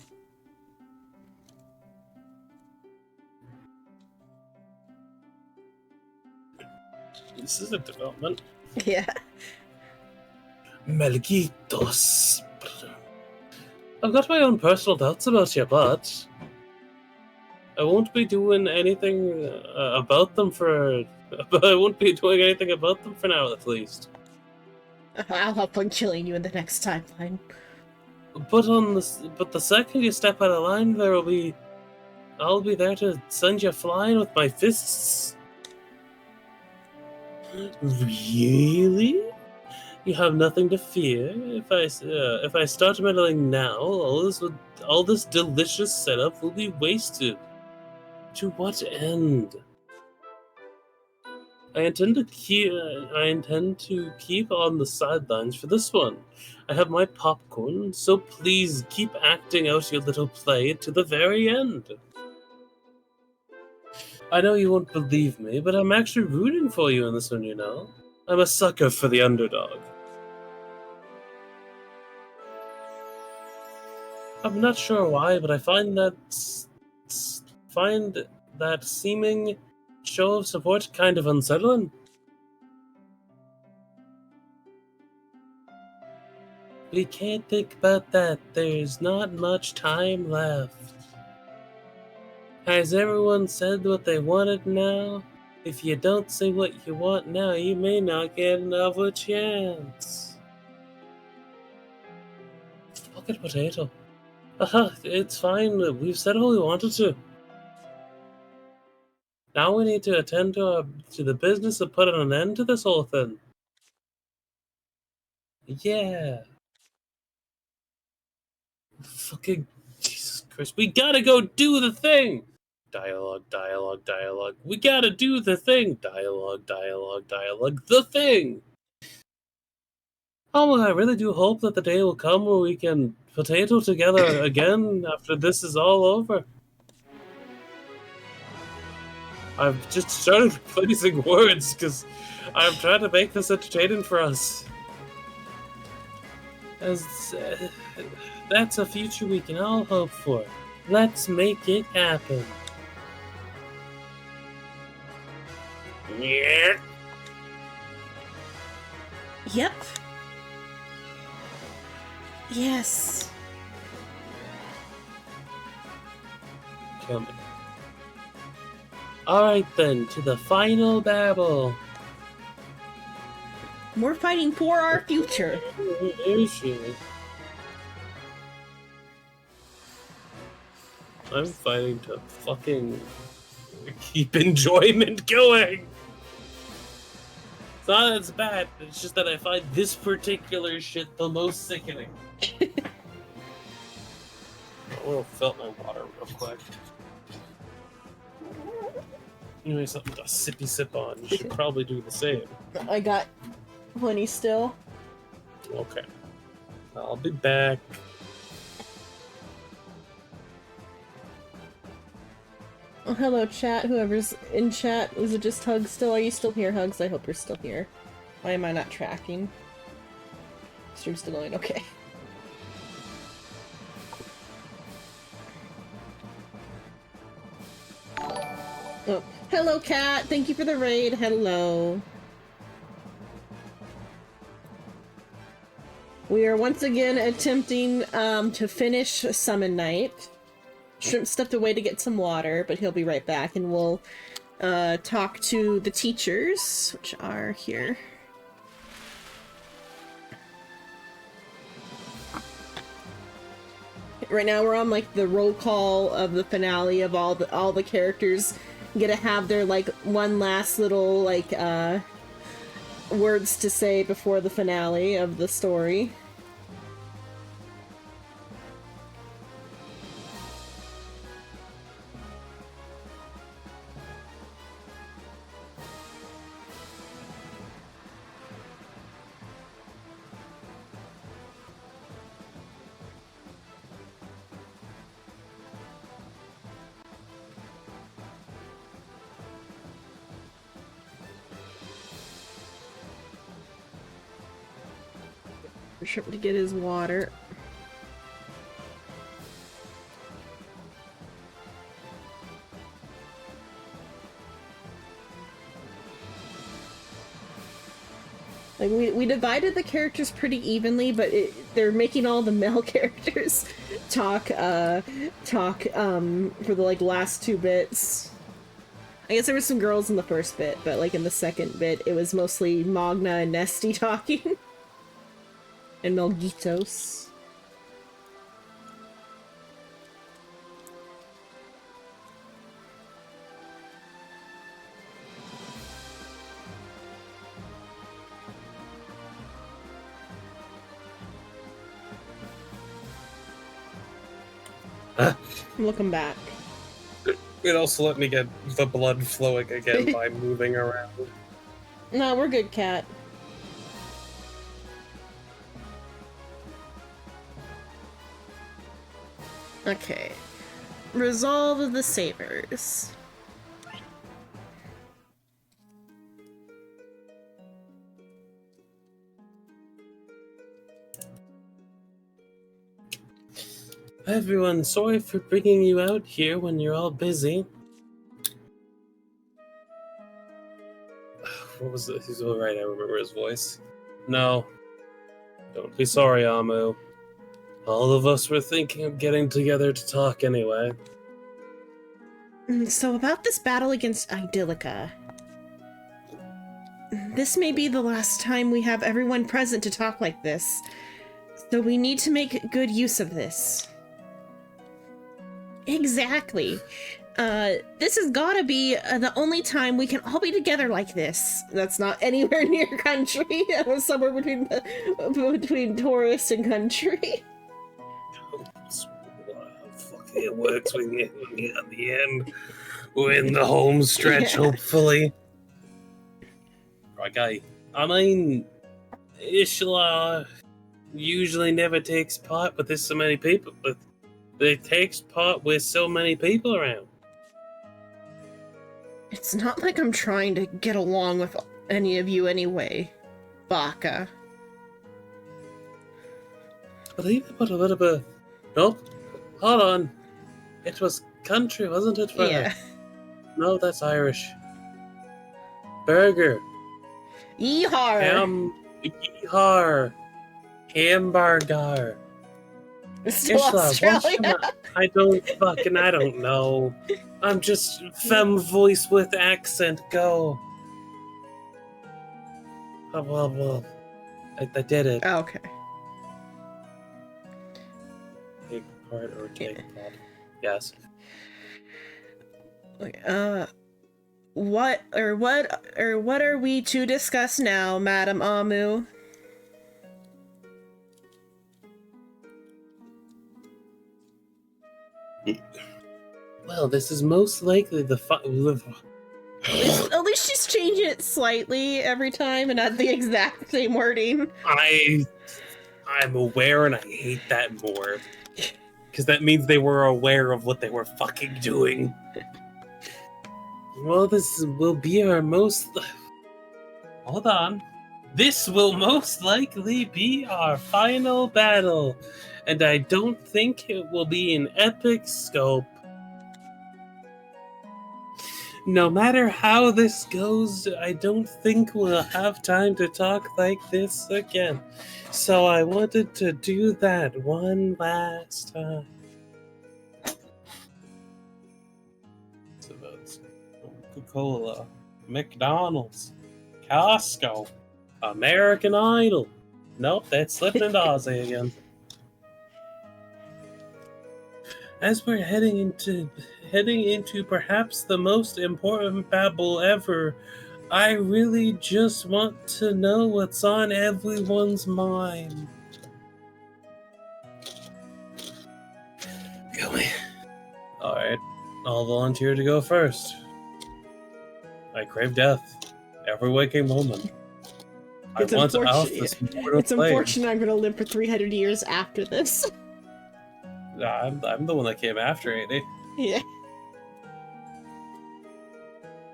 This is a development. Yeah. Melgitos. I've got my own personal doubts about you, but I won't be doing anything about them for. But I won't be doing anything about them for now, at least. I'll have fun killing you in the next timeline. But the second you step out of line, I'll be there to send you flying with my fists. Really? You have nothing to fear. If I start meddling now, all this delicious setup will be wasted. To what end? I intend to keep on the sidelines for this one. I have my popcorn, so please keep acting out your little play to the very end. I know you won't believe me, but I'm actually rooting for you in this one, you know? I'm a sucker for the underdog. I'm not sure why, but I find that seeming show of support kind of unsettling. We can't think about that. There's not much time left. Has everyone said what they wanted now? If you don't say what you want now, you may not get another chance. Fucking Potato. It's fine. We've said all we wanted to. Now we need to attend to the business of putting an end to this whole thing. Yeah. Fucking Jesus Christ. We gotta go do the thing! Dialogue, dialogue, dialogue. We gotta do the thing! Dialogue, dialogue, dialogue. The thing! Oh, I really do hope that the day will come where we can potato together again after this is all over. I've just started replacing words because I'm trying to make this entertaining for us. That's a future we can all hope for. Let's make it happen. Yeah. Yep. Yes. Coming. Alright then, to the final battle. We're fighting for our future. I'm fighting to fucking keep enjoyment going. It's not that it's bad, it's just that I find this particular shit the most sickening. I will fill my water real quick. Anyway, something to sippy sip on. You should probably do the same. I got plenty still. Okay. I'll be back. Oh, hello, chat. Whoever's in chat. Was it just Hugs still? Are you still here, Hugs? I hope you're still here. Why am I not tracking? Stream's still going, okay. Oh, hello, Cat. Thank you for the raid. Hello. We are once again attempting to finish Summon Night. Shrimp stepped away to get some water, but he'll be right back, and we'll talk to the teachers, which are here. Right now we're on like the roll call of the finale of all the characters get to have their like one last little like words to say before the finale of the story. Shrimp to get his water. Like we divided the characters pretty evenly, but they're making all the male characters talk for the like last two bits. I guess there were some girls in the first bit, but like in the second bit, it was mostly Magna and Nesty talking. And Melgitos. Welcome back. It also let me get the blood flowing again by moving around. No, we're good, Cat. Okay. Resolve of the Sabers. Hi everyone, sorry for bringing you out here when you're all busy. What was it? He's all right, I remember his voice. No. Don't be sorry, Amu. All of us were thinking of getting together to talk anyway. So about this battle against Idyllica. This may be the last time we have everyone present to talk like this. So we need to make good use of this. Exactly. This has gotta be the only time we can all be together like this. That's not anywhere near country. It was somewhere between tourist and country. It works when you're at the end. We're in the home stretch, hopefully. Okay. I mean, Ishla usually never takes part with this so many people, but it takes part with so many people around. It's not like I'm trying to get along with any of you anyway, Baka. Believe it, but a little bit. Nope. Hold on. It was country, wasn't it? Yeah. No, that's Irish. Burger. Yeehar! Yeehar. Hamburger. Still Ishla, Australia. I don't know. I'm just femme voice with accent, go. Oh, well. I did it. Oh, okay. Take part or take part. Yes. Okay, what are we to discuss now, Madam Amu? Well, this is most likely the At least she's changing it slightly every time and not the exact same wording. I'm aware and I hate that more. Because that means they were aware of what they were fucking doing. Well, this will be our most... Hold on. This will most likely be our final battle, and I don't think it will be an epic scope. No matter how this goes, I don't think we'll have time to talk like this again. So I wanted to do that one last time. It's about Coca-Cola, McDonald's, Costco, American Idol. Nope, that's slipping into Aussie again. As we're heading into perhaps the most important battle ever, I really just want to know what's on everyone's mind. Really? Alright, I'll volunteer to go first. I crave death. Every waking moment. It's I want off unfortunate- this mortal It's plane. unfortunate I'm gonna live for 300 years after this. I'm the one that came after, ain't I? Yeah.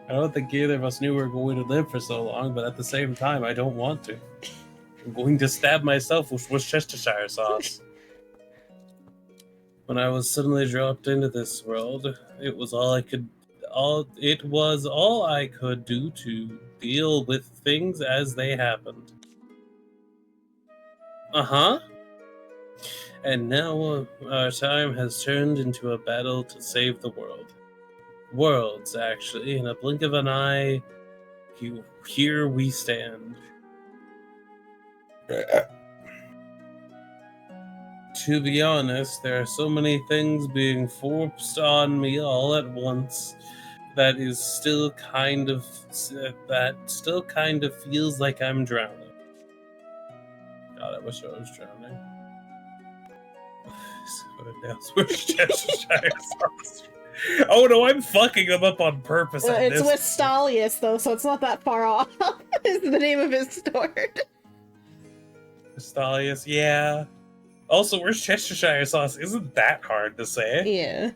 I don't think either of us knew we were going to live for so long, but at the same time, I don't want to. I'm going to stab myself with Worcestershire sauce. When I was suddenly dropped into this world, it was all I could do to deal with things as they happened. Uh-huh. And now our time has turned into a battle to save the world. Worlds, actually. In a blink of an eye, here we stand. To be honest, there are so many things being forced on me all at once that still kind of feels like I'm drowning. God, I wish I was drowning. Oh no, I'm fucking them up on purpose. It's with Stalius, though, so it's not that far off. Is the name of his sword. Stalius, yeah. Also, where's Cheshire sauce? Isn't that hard to say? Yeah.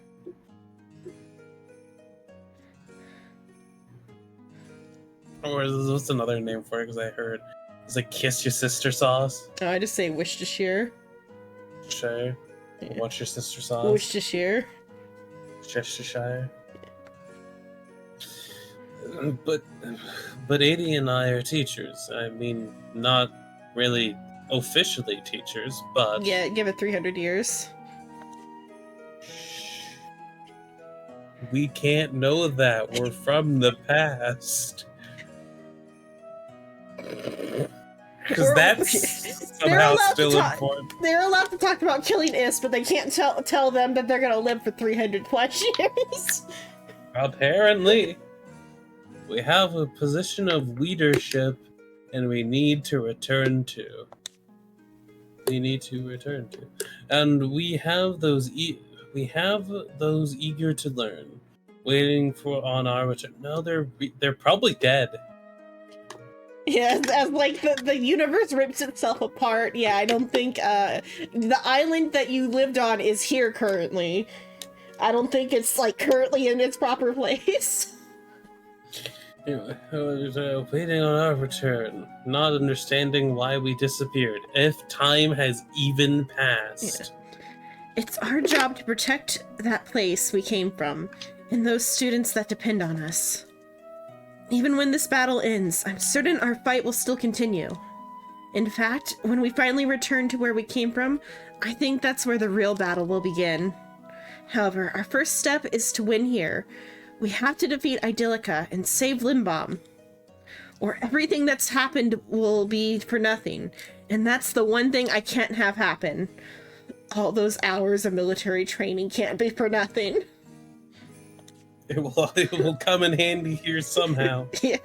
Or what's another name for it? Because I heard it's like kiss your sister sauce. Oh, I just say Worcestershire. Sure. Yeah. What's your sister sauce? Worcestershire. Cheshire. But Adi and I are teachers. I mean, not really officially teachers, but Yeah, give it 300 years. we can't know that. We're from the past. Because that's somehow still important. They're allowed to talk about killing Is, but they can't tell them that they're gonna live for 300 plus years. Apparently, we have a position of leadership, and we need to return to. And we have those eager to learn, waiting on our return. No, they're probably dead. Yeah, as like the universe rips itself apart. Yeah, I don't think the island that you lived on is here currently. I don't think it's like currently in its proper place. Waiting on our return, not understanding why we disappeared, if time has even passed. Yeah. It's our job to protect that place we came from, and those students that depend on us. Even when this battle ends, I'm certain our fight will still continue. In fact, when we finally return to where we came from, I think that's where the real battle will begin. However, our first step is to win here. We have to defeat Idyllica and save Limbom, or everything that's happened will be for nothing. And that's the one thing I can't have happen. All those hours of military training can't be for nothing. It will come in handy here somehow. Yeah.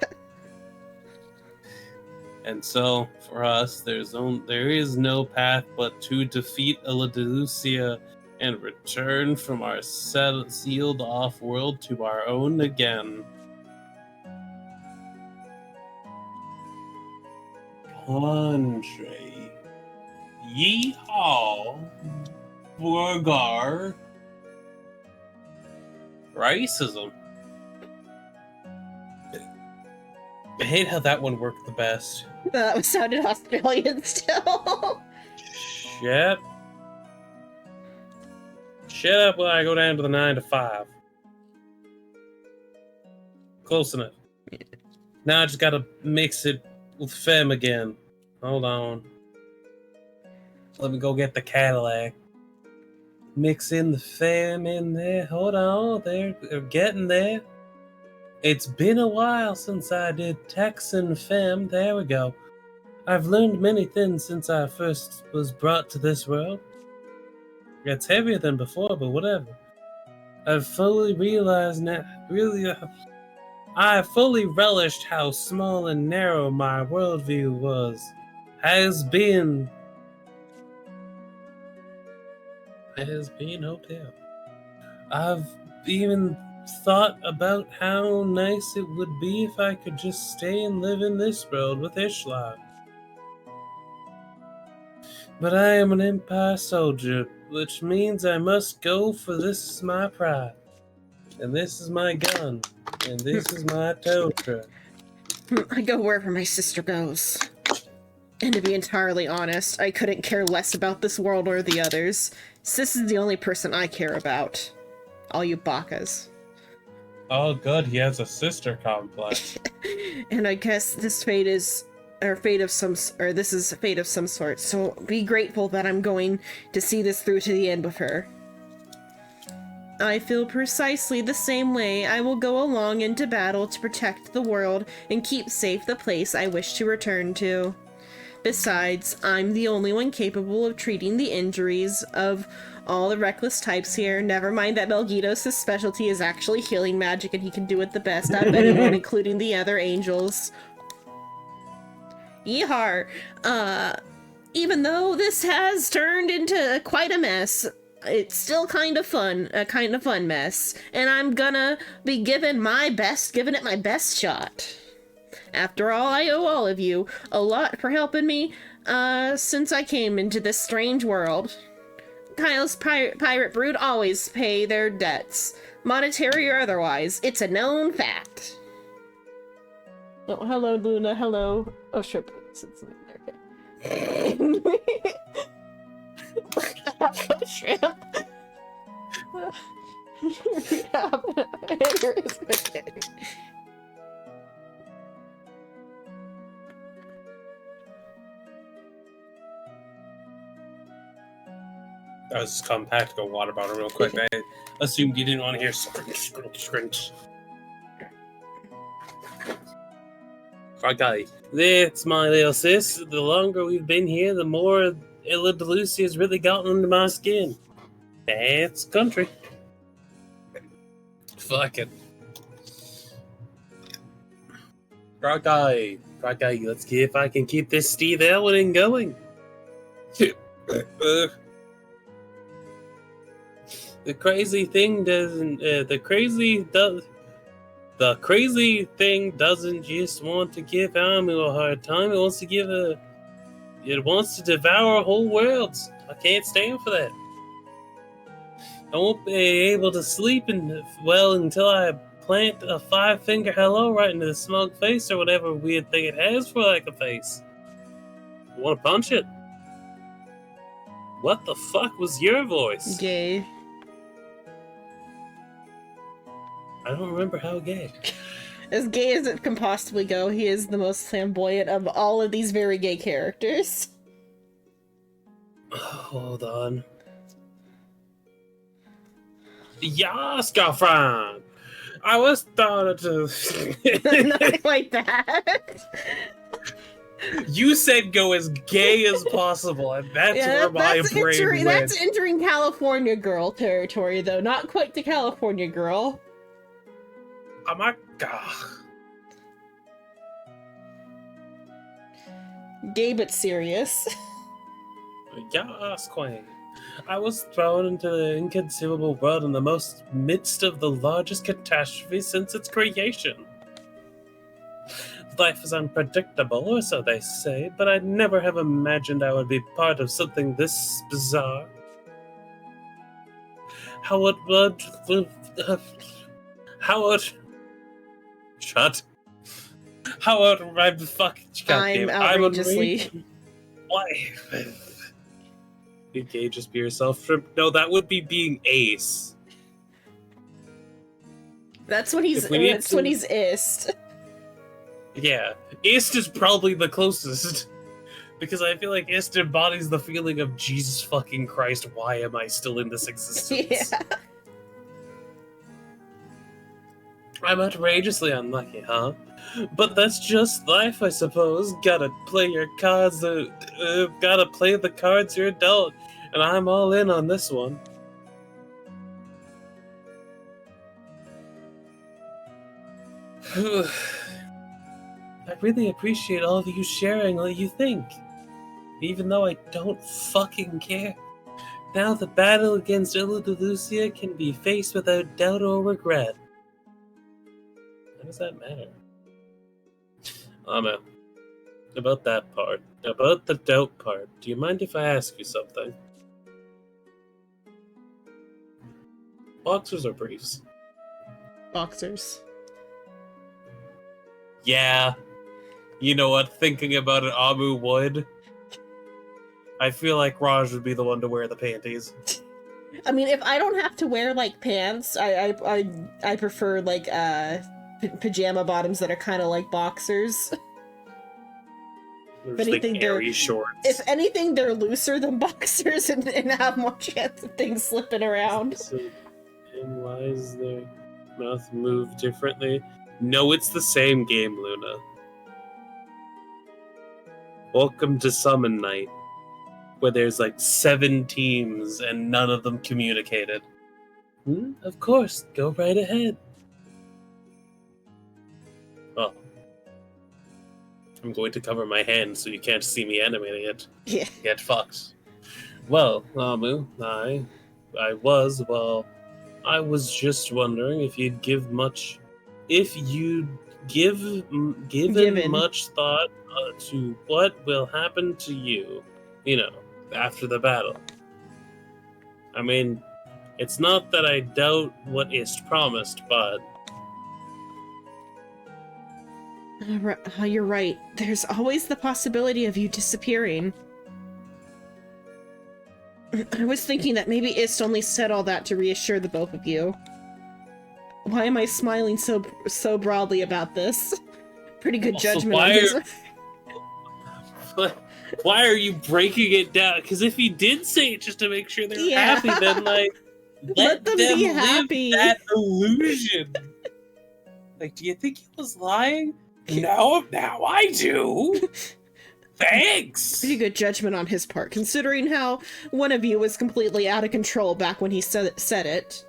And so, for us, there is no path but to defeat Eleutheria and return from our sealed off world to our own again. Country. Yeehaw. Burgar. Racism. I hate how that one worked the best. That sounded Australian still. Shut. Shut up while I go down to the 9 to 5. Close enough. Now I just gotta mix it with Fem again. Hold on. Let me go get the Cadillac. Mix in the Fem in there. Hold on, they're getting there. It's been a while since I did Texan Fem. There we go. I've learned many things since I first was brought to this world. It's heavier than before, but whatever. I've fully realized now, I have fully relished how small and narrow my worldview has been hotel. I've even thought about how nice it would be if I could just stay and live in this world with Ishla. But I am an Empire soldier, which means I must go, for this is my pride. And this is my gun. And this is my tow truck. I go wherever my sister goes. And to be entirely honest, I couldn't care less about this world or the others. Sis is the only person I care about. All you bakas. Oh, good, he has a sister complex. And I guess this fate is... this is a fate of some sort, so be grateful that I'm going to see this through to the end with her. I feel precisely the same way. I will go along into battle to protect the world and keep safe the place I wish to return to. Besides, I'm the only one capable of treating the injuries of all the reckless types here. Never mind that Melgitos' specialty is actually healing magic and he can do it the best out of anyone, including the other angels. Yeehar! Even though this has turned into quite a mess, it's still kind of fun, a kind of fun mess, and I'm gonna be giving it my best shot. After all, I owe all of you a lot for helping me, since I came into this strange world. Kyle's pirate brood always pay their debts, monetary or otherwise. It's a known fact. Oh, hello, Luna. Hello. Oh, sure. It's in there. Okay. Shrimp. I was just coming back to go water bottle real quick. I assumed you didn't want to hear scrunch. Okay, that's my little sis. The longer we've been here, the more Illa DeLucia has really gotten under my skin. That's country. Fuck it. Okay, let's see if I can keep this Steve Elwood going. The crazy thing doesn't just want to give Amu a hard time. It wants to devour whole worlds. I can't stand for that. I won't be able to sleep until I plant a 5-finger hello right into the smug face or whatever weird thing it has for like a face. I want to punch it. What the fuck was your voice? Gay. I don't remember how gay. As gay as it can possibly go, he is the most flamboyant of all of these very gay characters. Hold on. Yes, girlfriend! I was started to... Nothing like that. You said go as gay as possible, and that's where my brain went. That's entering California girl territory, though. Not quite to California girl. Oh my god. Gay but serious. Yes, queen. I was thrown into the inconceivable world in the midst of the largest catastrophe since its creation. Life is unpredictable, or so they say, but I'd never have imagined I would be part of something this bizarre. Shut. How I'm fucking I'm goddamn. outrageously. Why? You gay, just be yourself. Shrimp. No, that would be being ace. That's when he's. If we need That's to- when he's ist. Yeah, ist is probably the closest. Because I feel like ist embodies the feeling of Jesus fucking Christ, why am I still in this existence? Yeah. I'm outrageously unlucky, huh? But that's just life, I suppose. Gotta play your cards, gotta play the cards you're dealt, and I'm all in on this one. I really appreciate all of you sharing what you think, even though I don't fucking care. Now the battle against Illuducia can be faced without doubt or regret. How does that matter? Amma, about that part, about the doubt part, do you mind if I ask you something? Boxers or briefs? Boxers. Yeah. You know what? Thinking about it, Amu would. I feel like Raj would be the one to wear the panties. I mean, if I don't have to wear like pants, I prefer like pajama bottoms that are kind of like boxers. There's If anything, like they're- airy shorts. If anything, they're looser than boxers and have more chance of things slipping around. So, and why is their mouth move differently? No, it's the same game, Luna. Welcome to Summon Night, where there's like 7 teams and none of them communicated. Of course, go right ahead. Oh. I'm going to cover my hand so you can't see me animating it. Yeah. Get fucked. Well, Amu, I was just wondering if you'd given much thought to what will happen to you, after the battle. I mean, it's not that I doubt what is promised, but You're right. There's always the possibility of you disappearing. I was thinking that maybe Ist only said all that to reassure the both of you. Why am I smiling so broadly about this? Pretty good Also, judgment why on his... why are you breaking it down? Because if he did say it just to make sure they're Yeah. happy, then Let them be live happy. that illusion. Like, do you think he was lying? No, now I do. Thanks. Pretty good judgment on his part, considering how one of you was completely out of control back when he said it.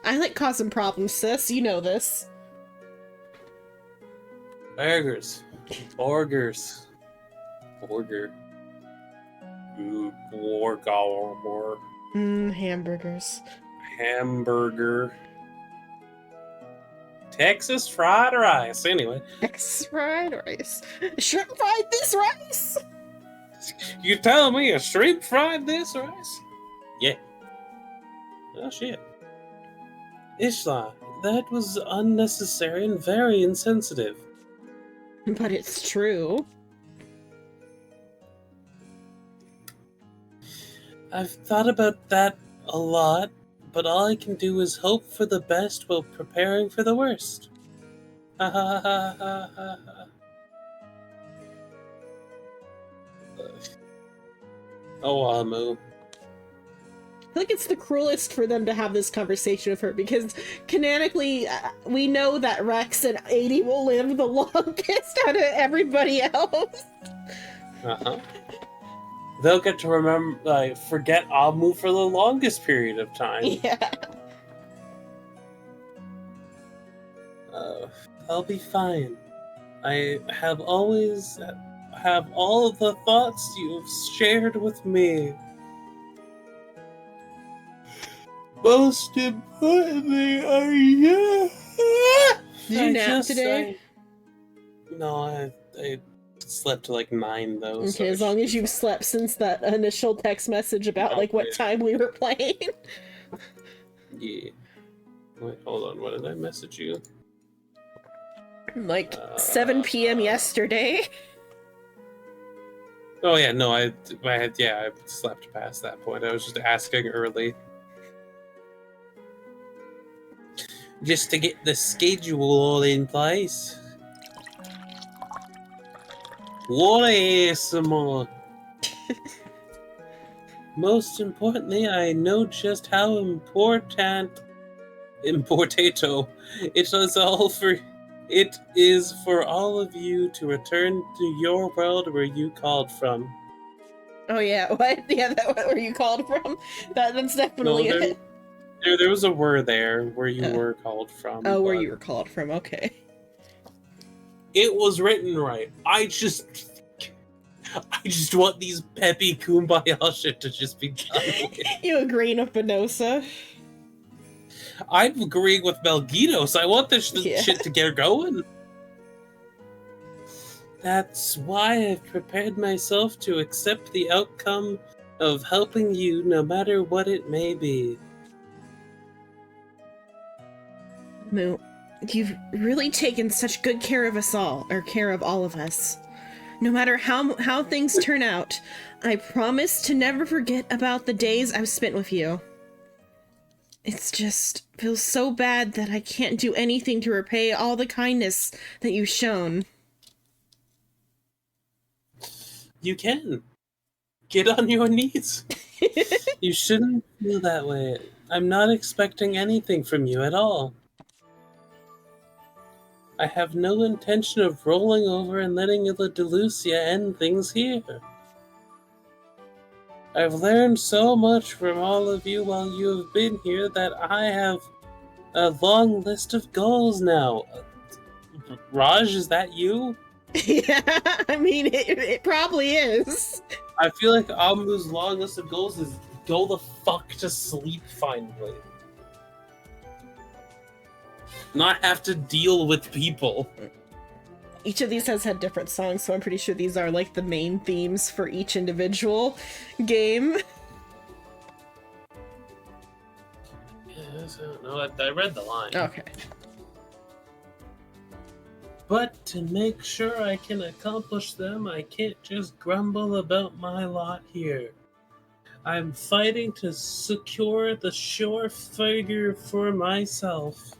I like causing problems, sis. You know this. Burgers. Borger. Borger. Hamburgers. Hamburger. Texas fried rice. Anyway, Fried rice. Shrimp fried this rice? you tell me a shrimp fried this rice? Yeah. Oh shit. Ishla, that was unnecessary and very insensitive. But it's true. I've thought about that a lot, but all I can do is hope for the best while preparing for the worst. Ha ha ha ha ha ha. Oh, Amu. I think it's the cruelest for them to have this conversation with her because canonically, we know that Rex and 80 will live the longest out of everybody else. Uh-huh. They'll get to forget Amu for the longest period of time. Yeah. I'll be fine. I have always have all of the thoughts you have shared with me. Most importantly, Did you nap today? No, I slept till like 9 though. so Okay, as long as you've slept since that initial text message about like what time we were playing. Yeah. Wait, hold on. What did I message you? Like 7 p.m. yesterday. Oh yeah, no, I slept past that point. I was just asking early, just to get the schedule all in place. What ASMR? Most importantly, I know just how important Importato it is for all of you to return to your world where you called from. Oh yeah, what? Yeah, that where you called from? That's definitely No, it. there was a word there where you were called from. Oh, where but you were called from, okay. It was written right. I just want these peppy kumbaya shit to just be done with. You agreeing with Benosa? I'm agreeing with Melgitos. I want this shit to get going. That's why I've prepared myself to accept the outcome of helping you, no matter what it may be. Moo, you've really taken such good care of us all, or care of all of us. No matter how things turn out, I promise to never forget about the days I've spent with you. It's just feels so bad that I can't do anything to repay all the kindness that you've shown. You can. Get on your knees. You shouldn't feel that way. I'm not expecting anything from you at all. I have no intention of rolling over and letting Delucia end things here. I've learned so much from all of you while you have been here that I have a long list of goals now. Raj, is that you? Yeah, I mean, it probably is. I feel like Amu's long list of goals is go the fuck to sleep finally. Not have to deal with people. Each of these has had different songs, so I'm pretty sure these are like the main themes for each individual game. Yes, I read the line. Okay. But to make sure I can accomplish them, I can't just grumble about my lot here. I'm fighting to secure the sure figure for myself.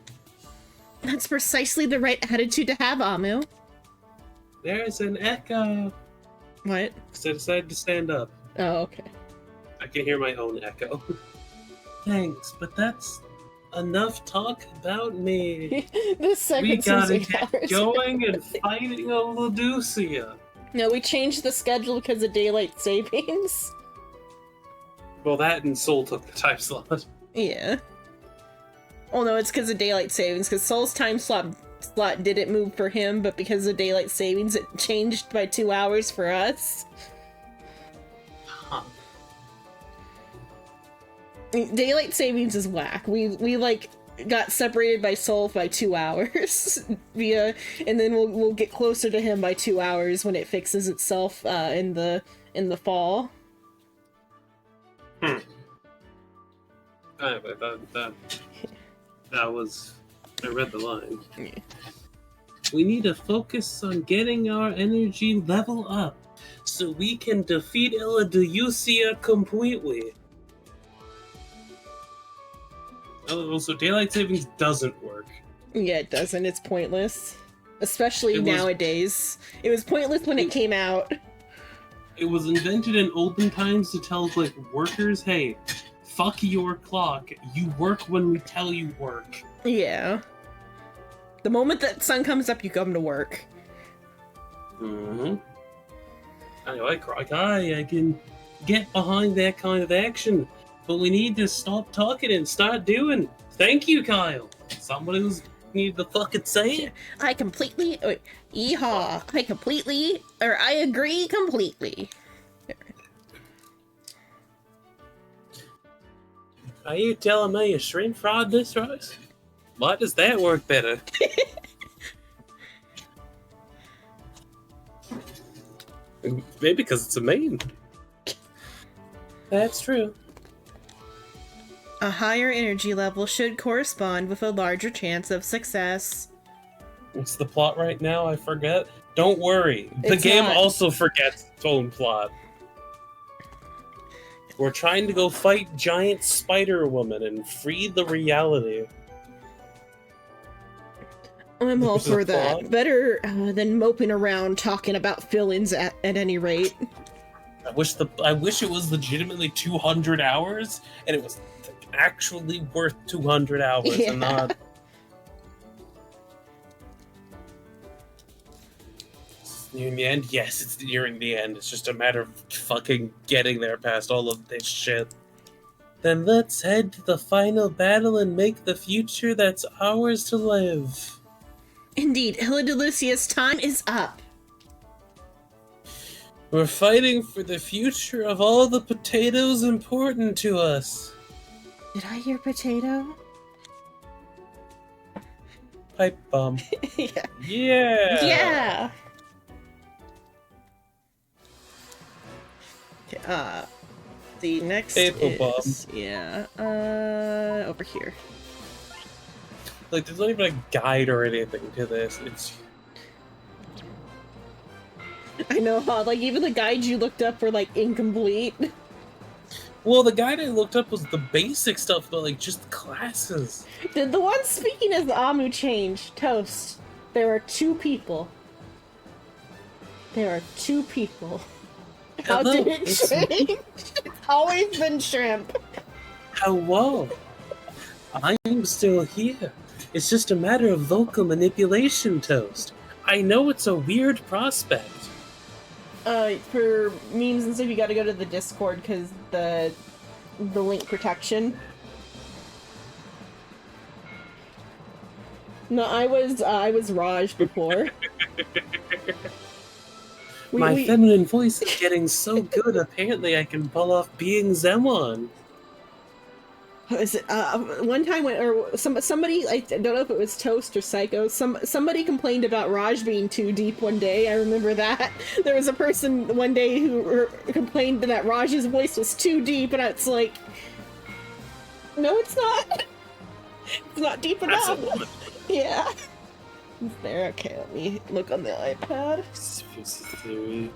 That's precisely the right attitude to have, Amu. There's an echo. What? Because I decided to stand up. Oh, okay. I can hear my own echo. Thanks, but that's enough talk about me. This segment We gotta seems get 8 hours. going and fighting a Laducia. No, we changed the schedule because of daylight savings. Well, that and Soul took the time slot. Yeah. Oh no, it's because of daylight savings, because Soul's time slot didn't move for him, but because of daylight savings, it changed by 2 hours for us. Huh. Daylight savings is whack. We like got separated by Soul by 2 hours via, and then we'll get closer to him by 2 hours when it fixes itself in the fall. That was... I read the line. Yeah. We need to focus on getting our energy level up so we can defeat Eleusia completely. Oh, so daylight savings doesn't work. Yeah, it doesn't. It's pointless. Especially It was- nowadays. It was pointless when it came out. It was invented in olden times to tell, like, workers, hey, fuck your clock. You work when we tell you work. Yeah. The moment that sun comes up, you come to work. Mm-hmm. Anyway, I can get behind that kind of action, but we need to stop talking and start doing. Thank you, Kyle. Somebody who's need to fucking say it. I completely... Wait, yeehaw. I agree completely. Are you telling me you shrink fried this rice? Why does that work better? Maybe because it's a meme. That's true. A higher energy level should correspond with a larger chance of success. What's the plot right now? I forget. Don't worry. The It's game not. also forgets its own plot. We're trying to go fight giant spider woman and free the reality. I'm all There's a for that. plot? Better than moping around talking about fill-ins at any rate. I wish it was legitimately 200 hours and it was actually worth 200 hours Yeah. and not. It's nearing the end? Yes, it's nearing the end. It's just a matter of fucking getting there past all of this shit. Then let's head to the final battle and make the future that's ours to live. Indeed, Hilidelucia's time is up. We're fighting for the future of all the potatoes important to us. Did I hear potato? Pipe bomb. Yeah. Yeah. Yeah. Okay, the next Potato bomb. is over here. Like, there's not even a guide or anything to this. It's I know, huh? Like even the guides you looked up were like incomplete. well, the guide I looked up was the basic stuff, but like just classes. Did the one speaking as the Amu change? Toast. There are two people. There are two people. How Hello, did it it's change? It's always been shrimp. Hello. I'm still here. It's just a matter of vocal manipulation, Toast. I know it's a weird prospect. For memes and stuff, you gotta go to the Discord because the link protection. No, I was Raj before. My feminine voice is getting so good, apparently I can pull off being Zemon. Is it, one time somebody, I don't know if it was Toast or Psycho, somebody complained about Raj being too deep one day. I remember that. There was a person one day who complained that Raj's voice was too deep, and it's like, no, it's not. It's not deep That's a enough. woman. Yeah. It's there. Okay, let me look on the iPad. Conspiracy theory.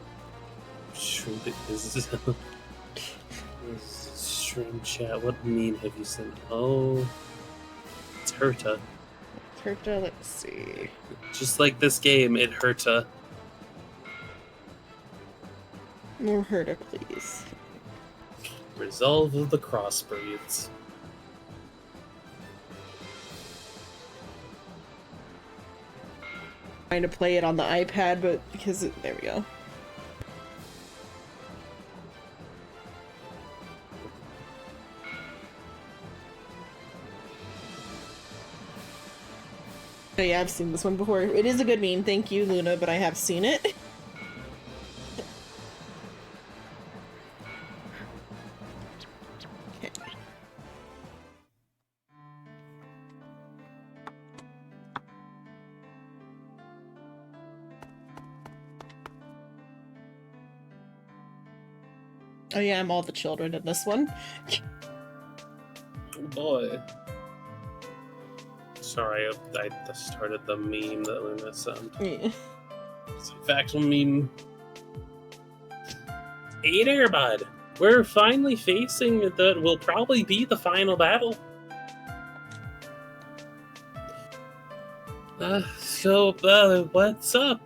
Shrimp is Shrimp chat. What meme have you sent? Oh, it's Herta. Herta, let's see. Just like this game, it Herta. More Herta, please. Resolve of the crossbreeds. Trying to play it on the iPad, but there we go. Oh yeah, I've seen this one before. It is a good meme. Thank you, Luna, but I have seen it. Okay. Oh yeah, I'm all the children in this one. Oh boy. Sorry, I started the meme that Luna sent. Yeah. It's a factual meme. Hey there, bud. We're finally facing that will probably be the final battle. So, what's up?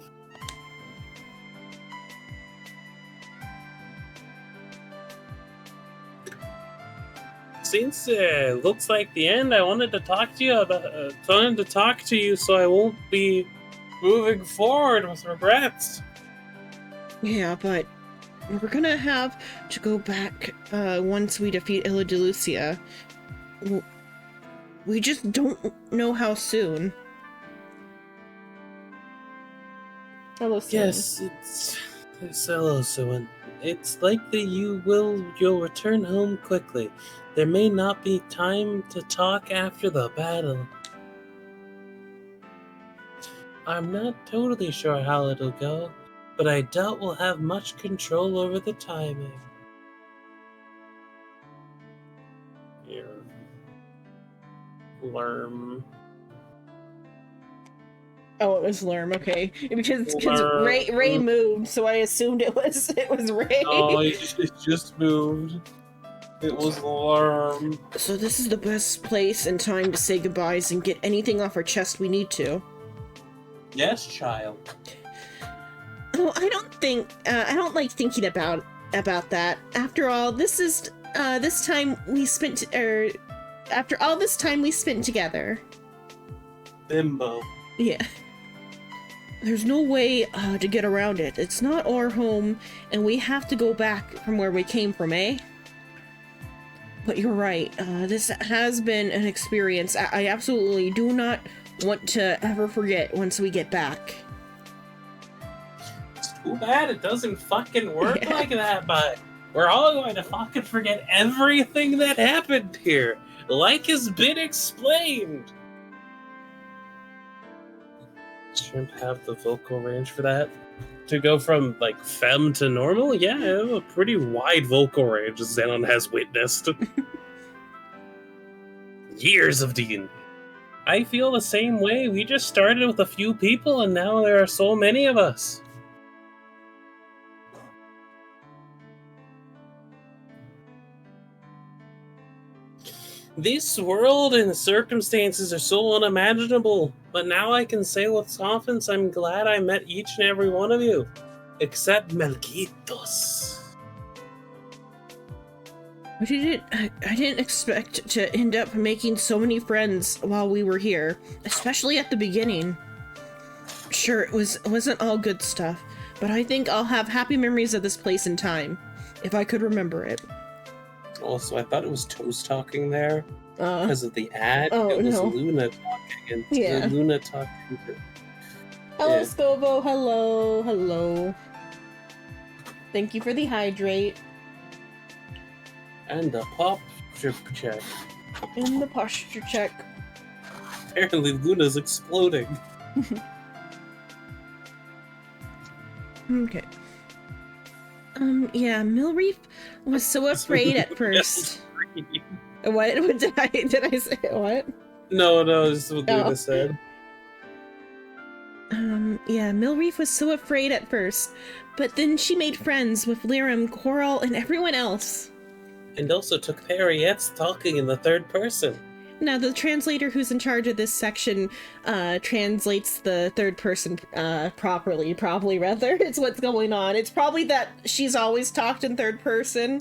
Since it looks like the end, I wanted to talk to you so I won't be moving forward with regrets. Yeah, but we're gonna have to go back once we defeat Hilidelucia. We just don't know how soon. Hello, Suwon. Yes, it's hello, Suwon. It's likely you'll return home quickly. There may not be time to talk after the battle. I'm not totally sure how it'll go, but I doubt we'll have much control over the timing. Here. Lerm. Oh, it was Lerm. Okay, because Lerm. Ray moved, so I assumed it was Ray. Oh, it just moved. It was Lerm. So this is the best place and time to say goodbyes and get anything off our chest we need to. Yes, child. Oh, I don't like thinking about that. After all, after all this time we spent together. Bimbo. Yeah. There's no way to get around it. It's not our home, and we have to go back from where we came from, eh? But you're right. This has been an experience I absolutely do not want to ever forget once we get back. It's too bad it doesn't fucking work Yeah. like that, but we're all going to fucking forget everything that happened here, like has been explained. Shrimp have the vocal range for that? To go from, like, femme to normal? Yeah, they have a pretty wide vocal range, as Xenon has witnessed. Years of D&D. I feel the same way. We just started with a few people, and now there are so many of us. This world and circumstances are so unimaginable, but now I can say with confidence I'm glad I met each and every one of you. Except Melquitos. I didn't expect to end up making so many friends while we were here, especially at the beginning. Sure, it wasn't all good stuff, but I think I'll have happy memories of this place in time, if I could remember it. Also, I thought it was Toast talking there because of the ad. Oh, it was no. Luna talking, and Yeah. Luna talking to... Hello, Yeah. Scovo. Hello. Thank you for the hydrate And the pop strip check. and the posture check. Apparently Luna's exploding. Okay. Yeah, Milreef was so afraid at first. What did I say? What? No, this is what Oh. Luna said. Yeah, Milreef was so afraid at first, but then she made friends with Lirim, Coral, and everyone else. And also took Perriette's talking in the third person. Now, the translator who's in charge of this section translates the third person properly, probably, rather. It's what's going on. It's probably that she's always talked in third person,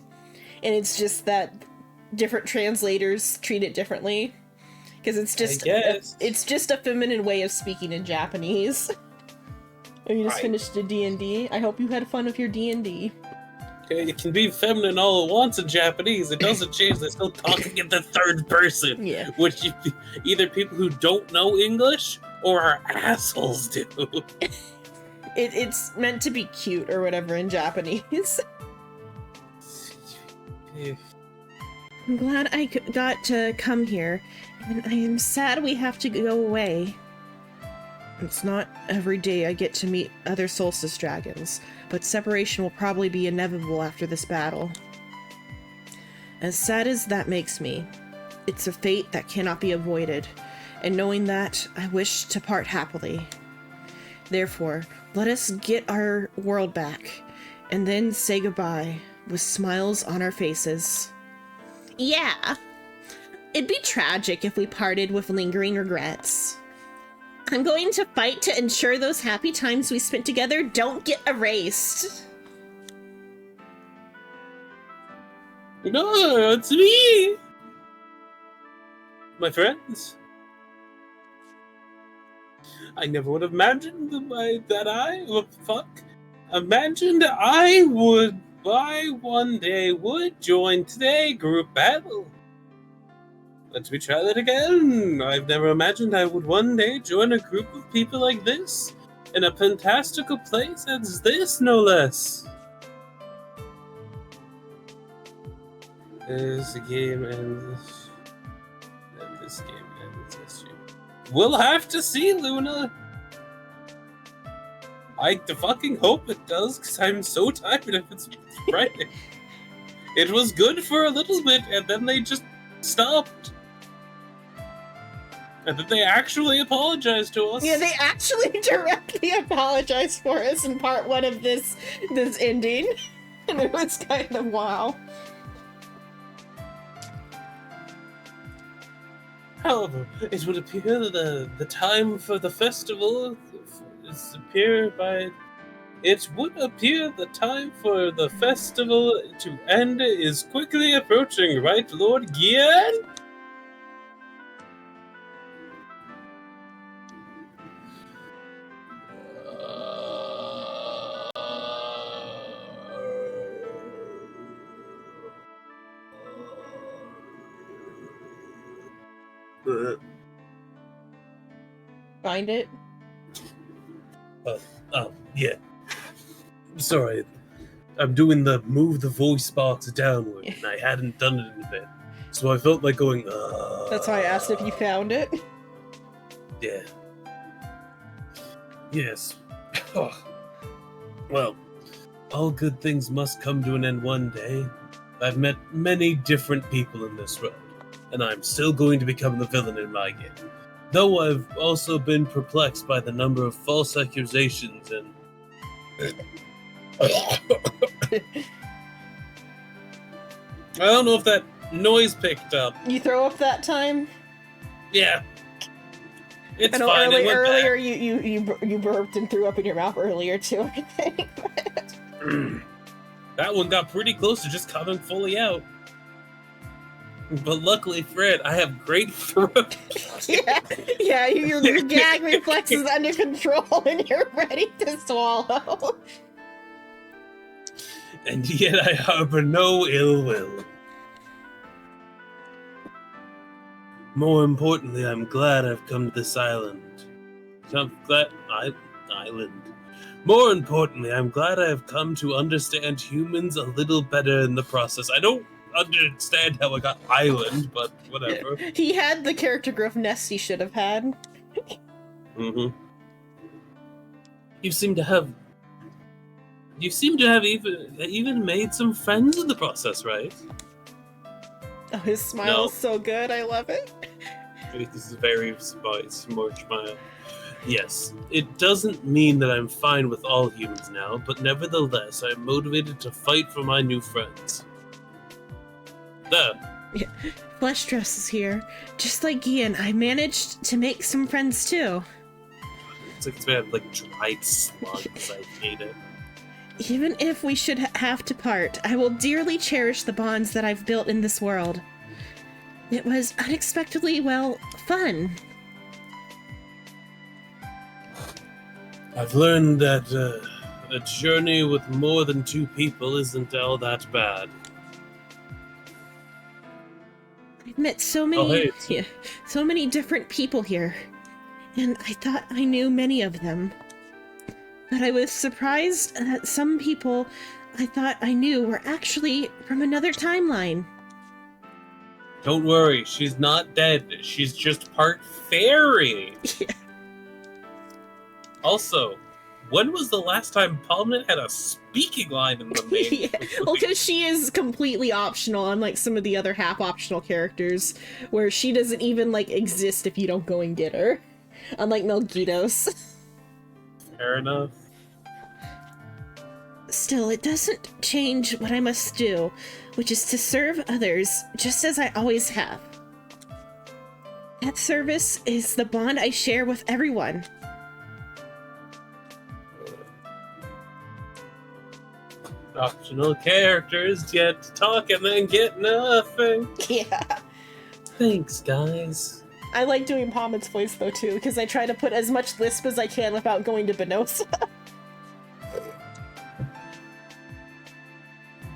and it's just that different translators treat it differently. Because it's just a feminine way of speaking in Japanese. Oh, you just Right. finished a D&D? I hope you had fun with your D&D. Okay, it can be feminine all it wants in Japanese. It doesn't change. They're still talking in the third person. Yeah. Which either people who don't know English or are assholes do. It's meant to be cute or whatever in Japanese. I'm glad I got to come here, and I am sad we have to go away. It's not every day I get to meet other Solstice dragons, but separation will probably be inevitable after this battle. As sad as that makes me, it's a fate that cannot be avoided, and knowing that, I wish to part happily. Therefore, let us get our world back, and then say goodbye with smiles on our faces. Yeah, it'd be tragic if we parted with lingering regrets. I'm going to fight to ensure those happy times we spent together don't get erased. No, it's me! My friends. I never would have imagined imagined I one day would join today group battle. Let me try that again. I've never imagined I would one day join a group of people like this, in a fantastical place as this, no less. As the game ends, then this game ends this year. We'll have to see, Luna. I fucking hope it does, because I'm so tired if it's Friday. It was good for a little bit, and then they just stopped. And that they actually apologized to us. Yeah, they actually directly apologized for us in part one of this ending. And it was kind of wow. However, it would appear that the time for the festival is It would appear the time for the festival to end is quickly approaching, right, Lord Gian? Find it? Yeah. Sorry, I'm doing the move the voice box downward, and I hadn't done it in a bit. So I felt like going, That's why I asked if you found it. Yeah. Yes. Well, all good things must come to an end one day. I've met many different people in this world, and I'm still going to become the villain in my game. Though I've also been perplexed by the number of false accusations and... I don't know if that noise picked up. You throw up that time? Yeah. It's I know fine. It went earlier back. you burped and threw up in your mouth earlier too, I think. That one got pretty close to just coming fully out. But luckily for it, I have great throat. yeah, your gag reflex is under control and you're ready to swallow. And yet I harbor no ill will. More importantly, I'm glad I've come to this island. More importantly, I'm glad I have come to understand humans a little better in the process. I don't understand how I got island, but whatever. He had the character growth Nest he should have had. Mm-hmm. You seem to have even made some friends in the process, right? Oh, his smile is so good. I love it. This is a very smart smile. Yes, it doesn't mean that I'm fine with all humans now, but nevertheless, I'm motivated to fight for my new friends. There. Yeah. Flesh Dress is here. Just like Gian, I managed to make some friends too. It's like it's made of like dried slugs. I hate it. Even if we should have to part, I will dearly cherish the bonds that I've built in this world. It was unexpectedly, well, fun. I've learned that a journey with more than two people isn't all that bad. I've met so many, hey. so many different people here, and I thought I knew many of them. But I was surprised that some people I thought I knew were actually from another timeline. Don't worry, she's not dead. She's just part fairy. Yeah. Also, when was the last time Palmet had a speaking line in the main? Yeah. Well, because she is completely optional, unlike some of the other half-optional characters, where she doesn't even, like, exist if you don't go and get her. Unlike Melgitos. Fair enough. Still, it doesn't change what I must do, which is to serve others, just as I always have. That service is the bond I share with everyone. Optional characters get to talk and then get nothing. Yeah. Thanks, guys. I like doing Palmet's voice, though, too, because I try to put as much lisp as I can without going to Benosa.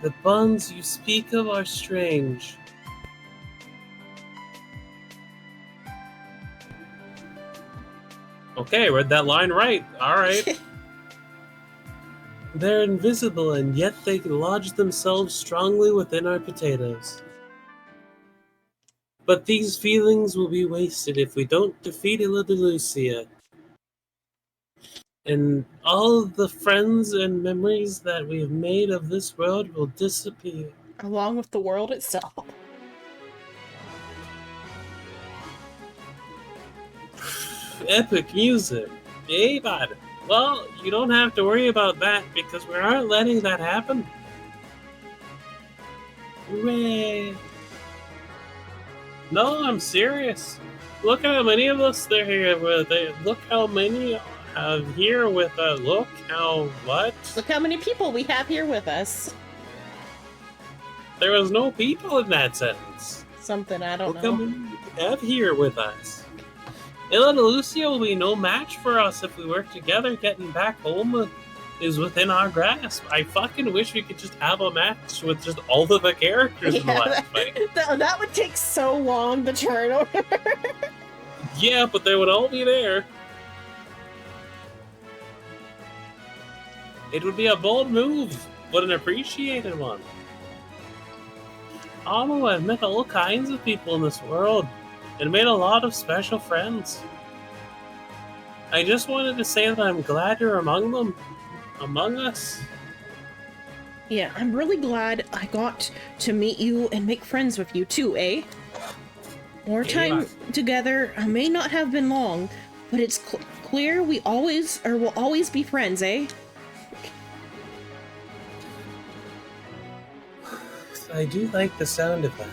The bonds you speak of are strange. Okay, read that line right. Alright. They're invisible, and yet they lodge themselves strongly within our potatoes. But these feelings will be wasted if we don't defeat Lucia. And all the friends and memories that we have made of this world will disappear. Along with the world itself. epic music. Hey, bud. Well, you don't have to worry about that because we aren't letting that happen. Hooray! No, I'm serious. Look how many of us they're here with. Look how many have here with us. Look how what? Look how many people we have here with us. There was no people in that sentence. Something, I don't Look how know. many we have here with us. Illa and Lucia will be no match for us if we work together. Getting back home is within our grasp. I fucking wish we could just have a match with just all of the characters in the last fight. That would take so long to turn over. Yeah, but they would all be there. It would be a bold move, but an appreciated one. Amo, I've met all kinds of people in this world and made a lot of special friends. I just wanted to say that I'm glad you're among them. Among us. Yeah, I'm really glad I got to meet you and make friends with you too, eh? Our time together may not have been long, but it's clear we always or will always be friends, eh? I do like the sound of that.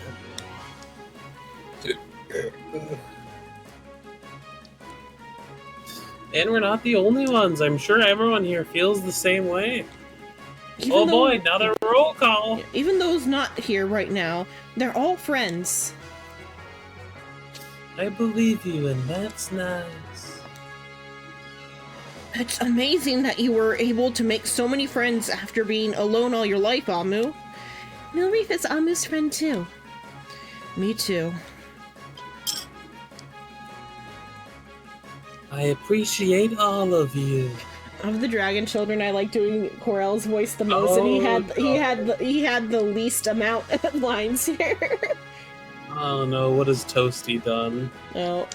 And we're not the only ones. I'm sure everyone here feels the same way. Oh boy, another roll call. Even those not here right now, they're all friends. I believe you, and that's nice. It's amazing that you were able to make so many friends after being alone all your life, Amu. Milreef is Amu's friend too. Me too. I appreciate all of you. Of the Dragon Children, I like doing Corel's voice the most, and he had the least amount of lines here. Oh no, what has Toasty done? Oh.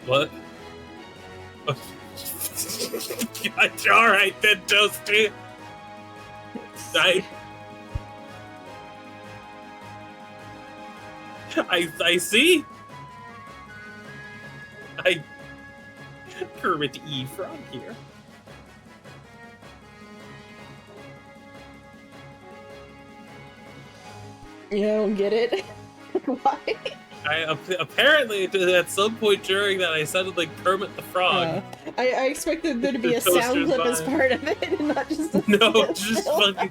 What? Alright then, Toasty. I see. Kermit E. Frog here. You don't get it? Why? Apparently at some point during that I sounded like Kermit the Frog. I expected there to be a sound clip as part of it, and not just a No, just fucking.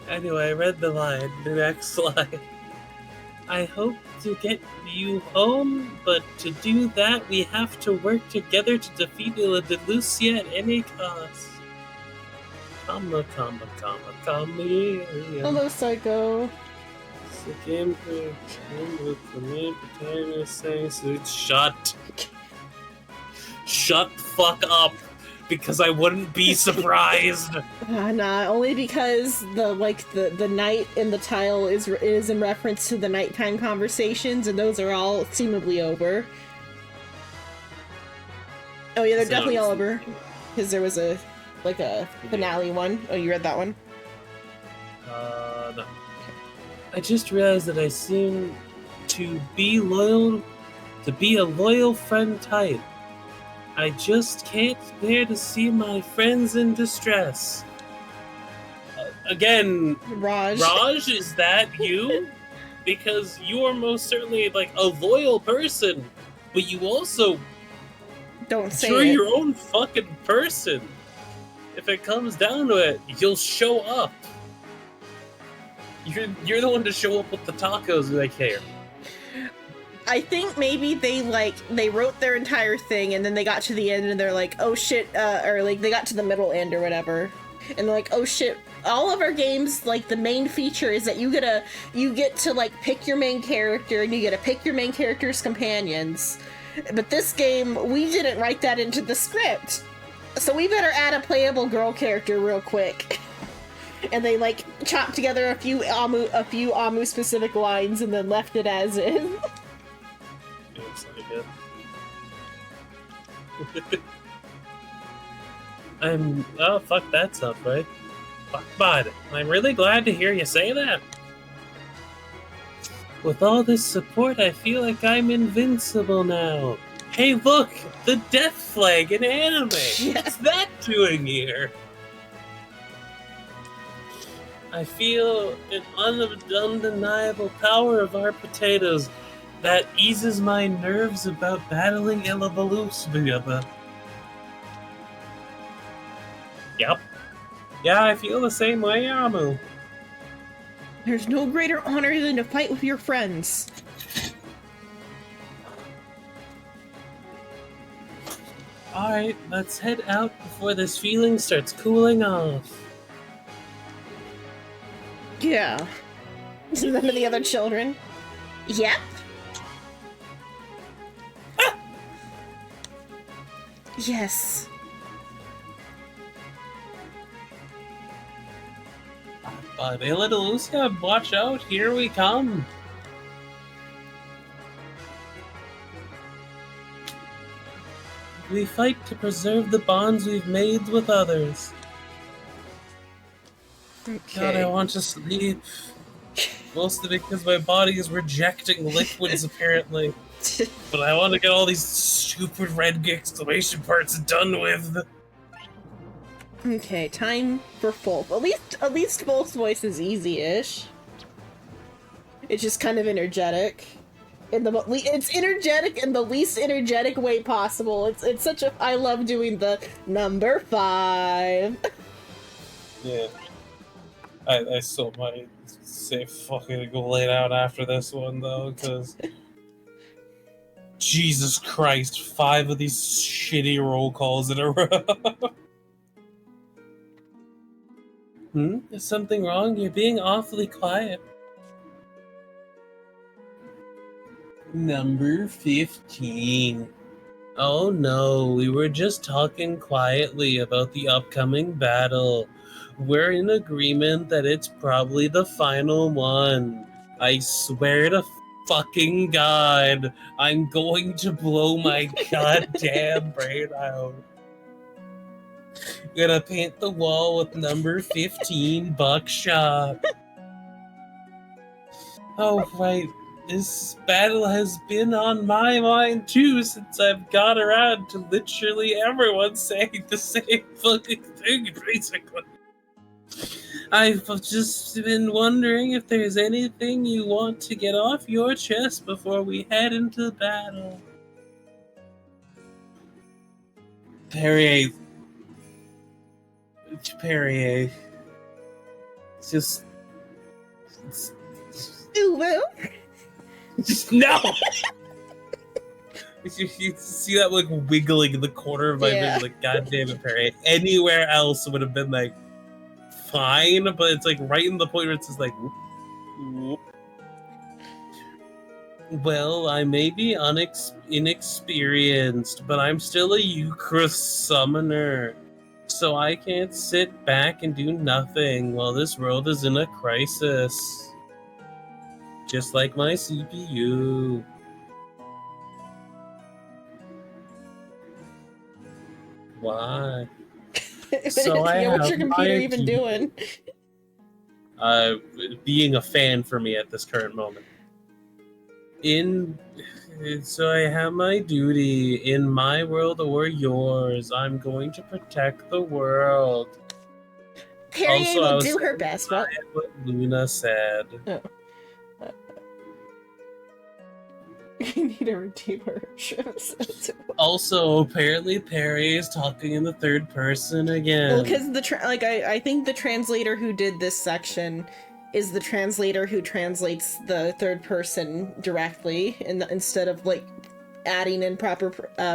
Anyway, I read the line, the next line. I hope to get you home, but to do that, we have to work together to defeat Illa de Lucia at any cost. Come here. Hello, Psycho. Shut the fuck up, because I wouldn't be surprised. Nah, only because the night in the tile is in reference to the nighttime conversations, and those are all seemingly over. Oh yeah, they're definitely all over, because there was a finale one. Oh, you read that one? No. I just realized that I seem to be a loyal friend type. I just can't bear to see my friends in distress. Again, Raj, is that you? Because you are most certainly like a loyal person, but you also don't say you're it. your own fucking person. If it comes down to it, you'll show up. You're the one to show up with the tacos like here. I think maybe they wrote their entire thing, and then they got to the end and they're like, oh shit, or like they got to the middle end or whatever, and they're like, oh shit, all of our games, like the main feature is that you get to like pick your main character, and you get to pick your main character's companions. But this game, we didn't write that into the script, so we better add a playable girl character real quick. And they like chopped together a few Amu specific lines and then left it as is. Looks like it. Fuck that's up, right? Fuck bud. I'm really glad to hear you say that. With all this support, I feel like I'm invincible now. Hey, look! The death flag in anime! Yeah. What's that doing here? I feel an undeniable power of our potatoes that eases my nerves about battling Ilabaloosa. Yep. Yeah, I feel the same way, Amu. There's no greater honor than to fight with your friends. Alright, let's head out before this feeling starts cooling off. Yeah. None of the other children. Yep. Yes. But Ilabaloosa, watch out, here we come. We fight to preserve the bonds we've made with others. God, I want to sleep. Mostly because my body is rejecting liquids, apparently. But I want to get all these stupid red exclamation parts done with. Okay, time for Fulf. At least Fulf's voice is easy-ish. It's just kind of energetic. It's energetic in the least energetic way possible. It's such a. I love doing the number 5. Yeah. I still might say fucking go lay down after this one, though, because... Jesus Christ, 5 of these shitty roll calls in a row. Is something wrong? You're being awfully quiet. Number 15. Oh no, we were just talking quietly about the upcoming battle. We're in agreement that it's probably the final one. I swear to fucking God, I'm going to blow my goddamn brain out. Gonna paint the wall with number 15 buckshot. Oh, right. This battle has been on my mind too since I've got around to literally everyone saying the same fucking thing, basically. I've just been wondering if there's anything you want to get off your chest before we head into battle. Perrier. Just... Ooh, well. Just no! You see that like wiggling in the corner of my vision, like, God damn it, Perrier. Anywhere else would have been like fine, but it's like right in the point where it's just like whoop, whoop. Well, I may be inexperienced, but I'm still a Eucharist summoner. So I can't sit back and do nothing while this world is in a crisis. Just like my CPU. Why? So I yeah, what's have your computer my even doing? Being a fan for me at this current moment. So I have my duty in my world or yours. I'm going to protect the world. Perrier will do her best. What Luna said. Oh. You need a redeemer. Also, apparently Perry is talking in the third person again. Well, because I think the translator who did this section is the translator who translates the third person directly, instead of like adding in proper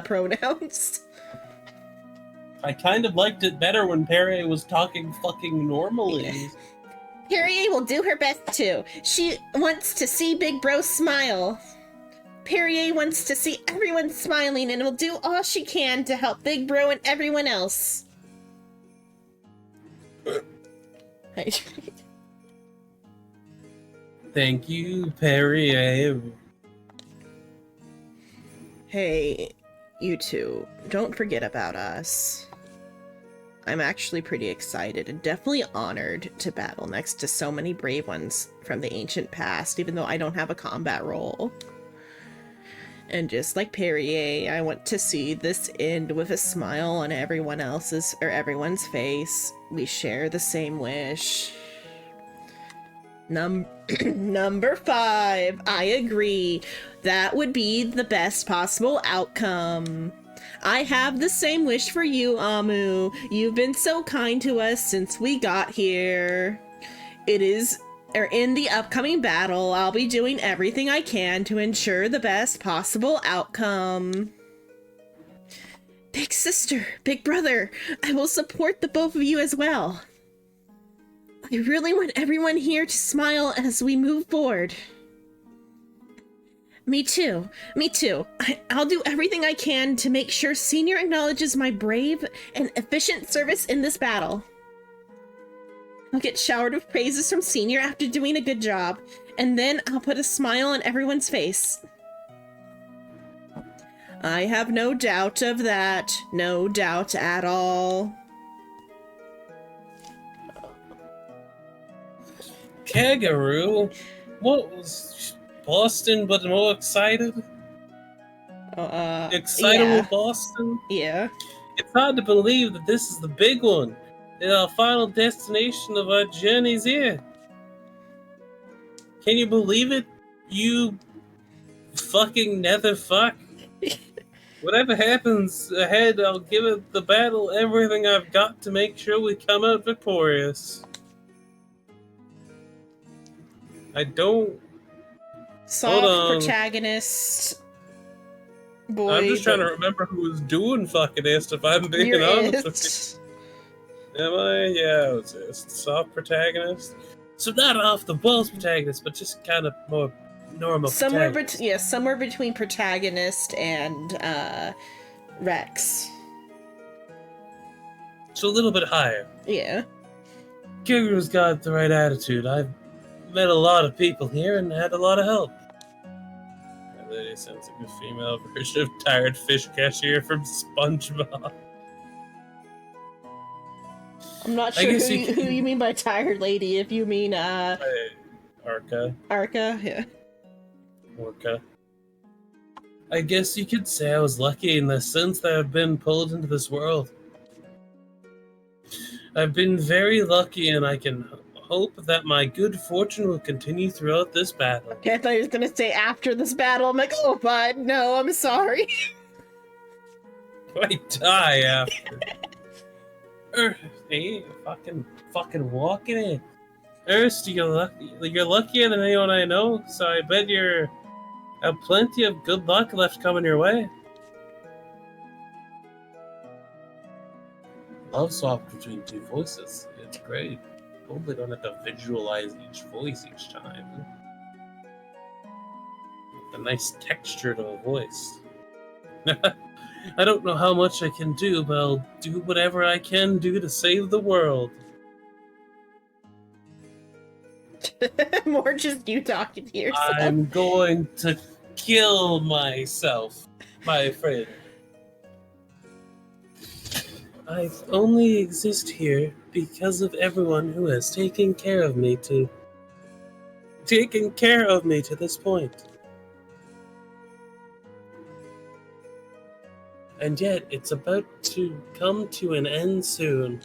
pronouns. I kind of liked it better when Perry was talking fucking normally. Yeah. Perrier will do her best too. She wants to see Big Bro smile. Perrier wants to see everyone smiling and will do all she can to help Big Bro and everyone else. Thank you, Perrier. Hey, you two, don't forget about us. I'm actually pretty excited and definitely honored to battle next to so many brave ones from the ancient past, even though I don't have a combat role. And just like Perrier, I want to see this end with a smile on everyone's face. We share the same wish. Number 5, I agree. That would be the best possible outcome. I have the same wish for you, Amu. You've been so kind to us since we got here. In the upcoming battle, I'll be doing everything I can to ensure the best possible outcome. Big sister, big brother, I will support the both of you as well. I really want everyone here to smile as we move forward. Me too. I'll do everything I can to make sure Senior acknowledges my brave and efficient service in this battle. I'll get showered with praises from Senior after doing a good job, and then I'll put a smile on everyone's face. I have no doubt of that. No doubt at all. Kangaroo? What was Boston but more excited? Excitable yeah. Boston? Yeah. It's hard to believe that this is the big one. And our final destination of our journey's here. Can you believe it? You fucking netherfuck. Whatever happens ahead, I'll give it the battle everything I've got to make sure we come out victorious. I don't... Soft protagonist. Boy, I'm just trying to remember who was doing fuckingest, if I'm being honest with you. Am I? Yeah, it's a soft protagonist. So not off the walls protagonist, but just kind of more normal protagonist. Somewhere between protagonist and Rex. So a little bit higher. Yeah. Kangaroo's got the right attitude. I've met a lot of people here and had a lot of help. That lady sounds like a female version of Tired Fish Cashier from SpongeBob. I'm not sure who you mean by tired lady, if you mean, Arca. Arca, yeah. Orca. I guess you could say I was lucky in the sense that I've been pulled into this world. I've been very lucky, and I can hope that my good fortune will continue throughout this battle. Okay, I thought he was gonna say after this battle. I'm like, oh, bud, no, I'm sorry. I die after. Hey, fucking walking it. Ernst, you're luckier than anyone I know, so I bet you have plenty of good luck left coming your way. Love swap between two voices. It's great. Totally don't have to visualize each voice each time. A nice texture to a voice. I don't know how much I can do, but I'll do whatever I can do to save the world. More just you talking to yourself. I'm going to kill myself, my friend. I only exist here because of everyone who has taken care of me to this point. And yet, it's about to come to an end soon.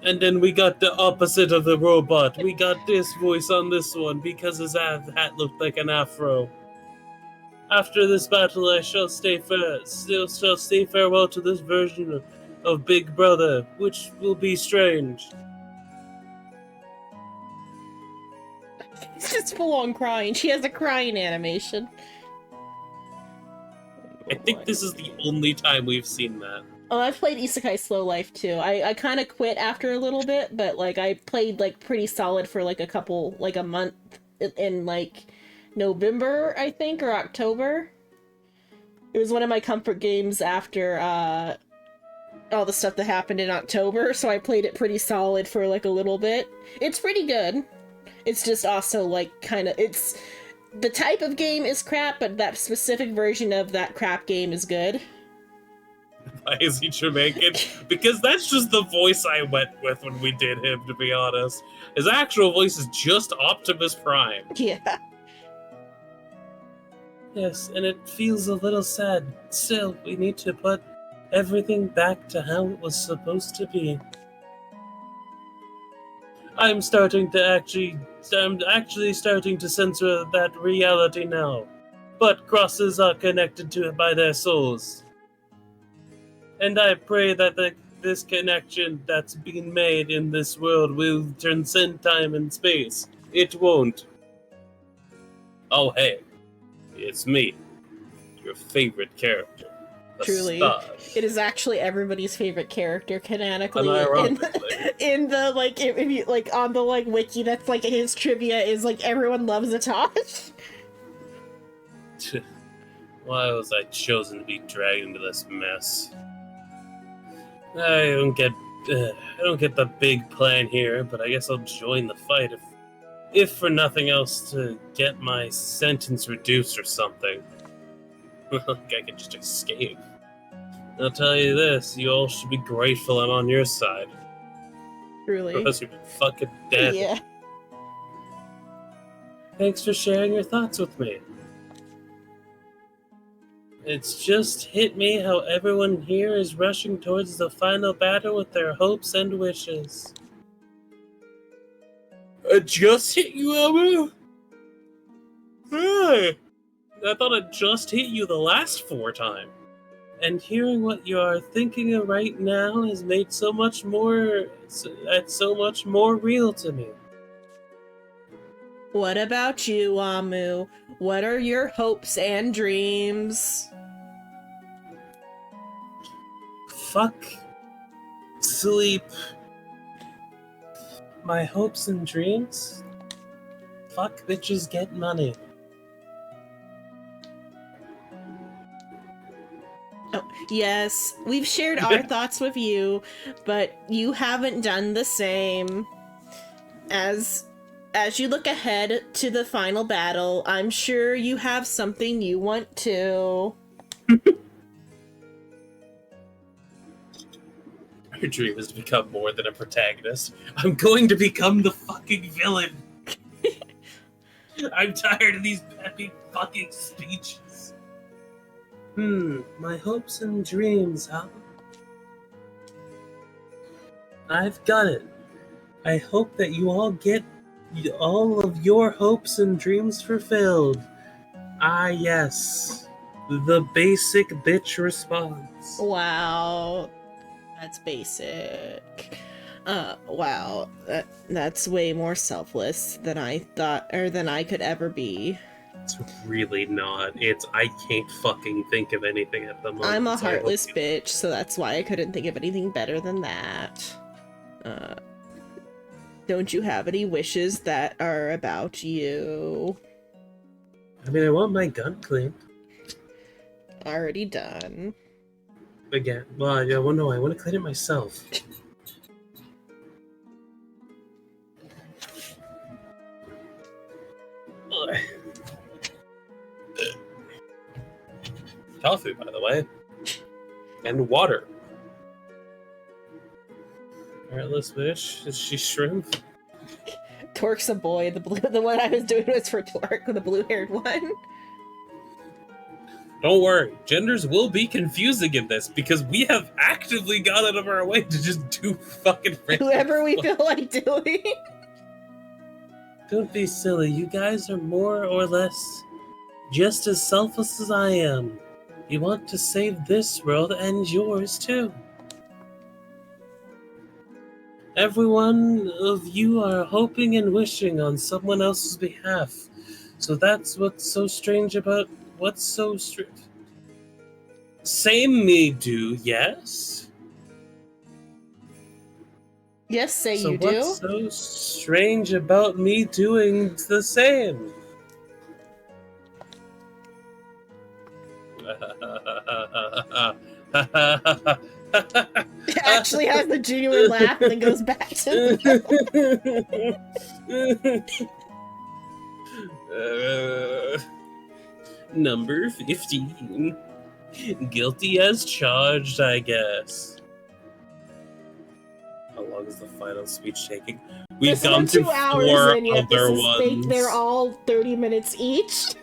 And then we got the opposite of the robot. We got this voice on this one because his hat looked like an afro. After this battle, I shall say farewell to this version of Big Brother, which will be strange. It's just full on crying. She has a crying animation. I think this is the only time we've seen that. Oh, I've played Isekai Slow Life too. I kind of quit after a little bit, but like I played like pretty solid for like a month in like November, I think, or October. It was one of my comfort games after all the stuff that happened in October, so I played it pretty solid for like a little bit. It's pretty good. It's just also like it's the type of game is crap, but that specific version of that crap game is good. why is he Jamaican? Because that's just the voice I went with when we did him, to be honest. His actual voice is just Optimus Prime. Yeah. Yes, and it feels a little sad. Still, we need to put everything back to how it was supposed to be. I'm actually starting to censor that reality now. But crosses are connected to it by their souls. And I pray that this connection that's being made in this world will transcend time and space. It won't. Oh, hey. It's me. Your favorite character. Truly. Astajj. It is actually everybody's favorite character canonically. Unironically. In the, like, if you, like, on the, like, wiki that's, like, his trivia is, like, everyone loves Astajj. Why was I chosen to be dragged into this mess? I don't get the big plan here, but I guess I'll join the fight if for nothing else to get my sentence reduced or something. I can just escape. I'll tell you this, you all should be grateful I'm on your side. Truly. Or else you'd be fucking dead. Yeah. Thanks for sharing your thoughts with me. It's just hit me how everyone here is rushing towards the final battle with their hopes and wishes. It just hit you, Elmo? Hey, I thought it just hit you the last 4 times. And hearing what you are thinking of right now has made so much more real to me. What about you, Amu? What are your hopes and dreams? Fuck. Sleep. My hopes and dreams? Fuck bitches, get money. Oh, yes, we've shared our thoughts with you, but you haven't done the same. As you look ahead to the final battle, I'm sure you have something you want to. Her dream is to become more than a protagonist. I'm going to become the fucking villain. I'm tired of these peppy fucking speeches. My hopes and dreams, huh? I've got it. I hope that you all get all of your hopes and dreams fulfilled. Ah, yes. The basic bitch response. Wow. That's basic. Wow. That's way more selfless than I thought, or than I could ever be. It's really not. I can't fucking think of anything at the moment. I'm a so I hope heartless you- bitch, so that's why I couldn't think of anything better than that. Don't you have any wishes that are about you? I mean, I want my gun cleaned. Already done. Again. Well, yeah, well, no, I want to clean it myself. Tofu, by the way. And water. Heartless bitch. Is she shrimp? Torque's a boy. The one I was doing was for Torque, the blue-haired one. Don't worry, genders will be confusing in this because we have actively gone out of our way to just do fucking random Whoever we fuck- feel like doing. Don't be silly, you guys are more or less just as selfless as I am. You want to save this world and yours too. Every one of you are hoping and wishing on someone else's behalf. So that's what's so strange about what's so strange. Same me do, yes? Yes, say So you what's do. so strange about me doing the same? Actually has the genuine laugh and then goes back to Number 15. Guilty as charged, I guess. How long is the final speech taking? We've This is gone through 2 hours four in yet. other ones. They're all 30 minutes each.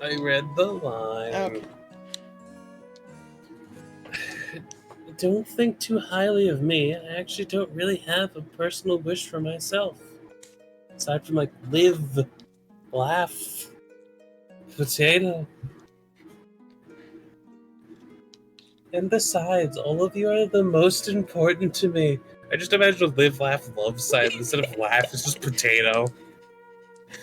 I read the line. Okay. Don't think too highly of me. I actually don't really have a personal wish for myself. Aside from, like, live, laugh, potato. And besides, all of you are the most important to me. I just imagine a live, laugh, love sign. Instead of laugh, it's just potato.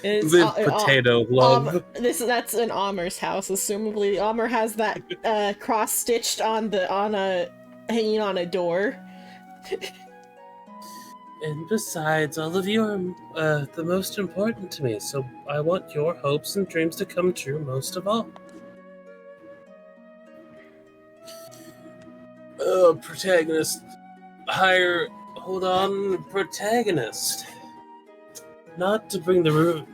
It's, Live, potato, love. That's an Amr's house, assumably. Amr has that cross stitched hanging on a door. And besides, all of you are the most important to me, so I want your hopes and dreams to come true most of all. Protagonist. Hold on, protagonist. Not to bring the roof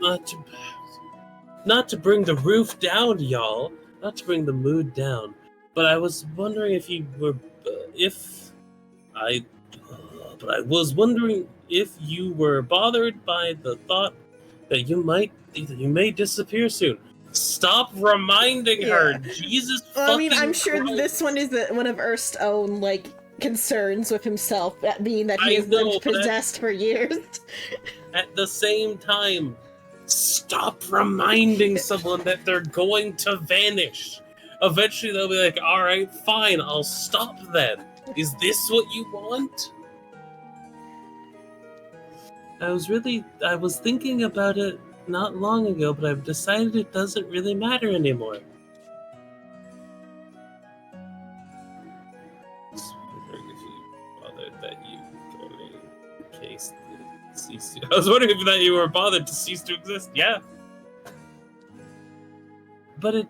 down, y'all. Not to bring the mood down. But I was wondering if you were, but I was wondering if you were bothered by the thought that you may disappear soon. Stop reminding her, Jesus Well, I mean, fucking I'm sure Christ. this one is one of Erst's own, like, concerns with himself, that being that he I has know, lived but possessed for years. At the same time, stop reminding someone that they're going to vanish. Eventually they'll be like, alright, fine, I'll stop then. Is this what you want? I was thinking about it not long ago, but I've decided it doesn't really matter anymore. I was wondering if you bothered that you cease to... I was wondering if that you were bothered to cease to exist. Yeah. But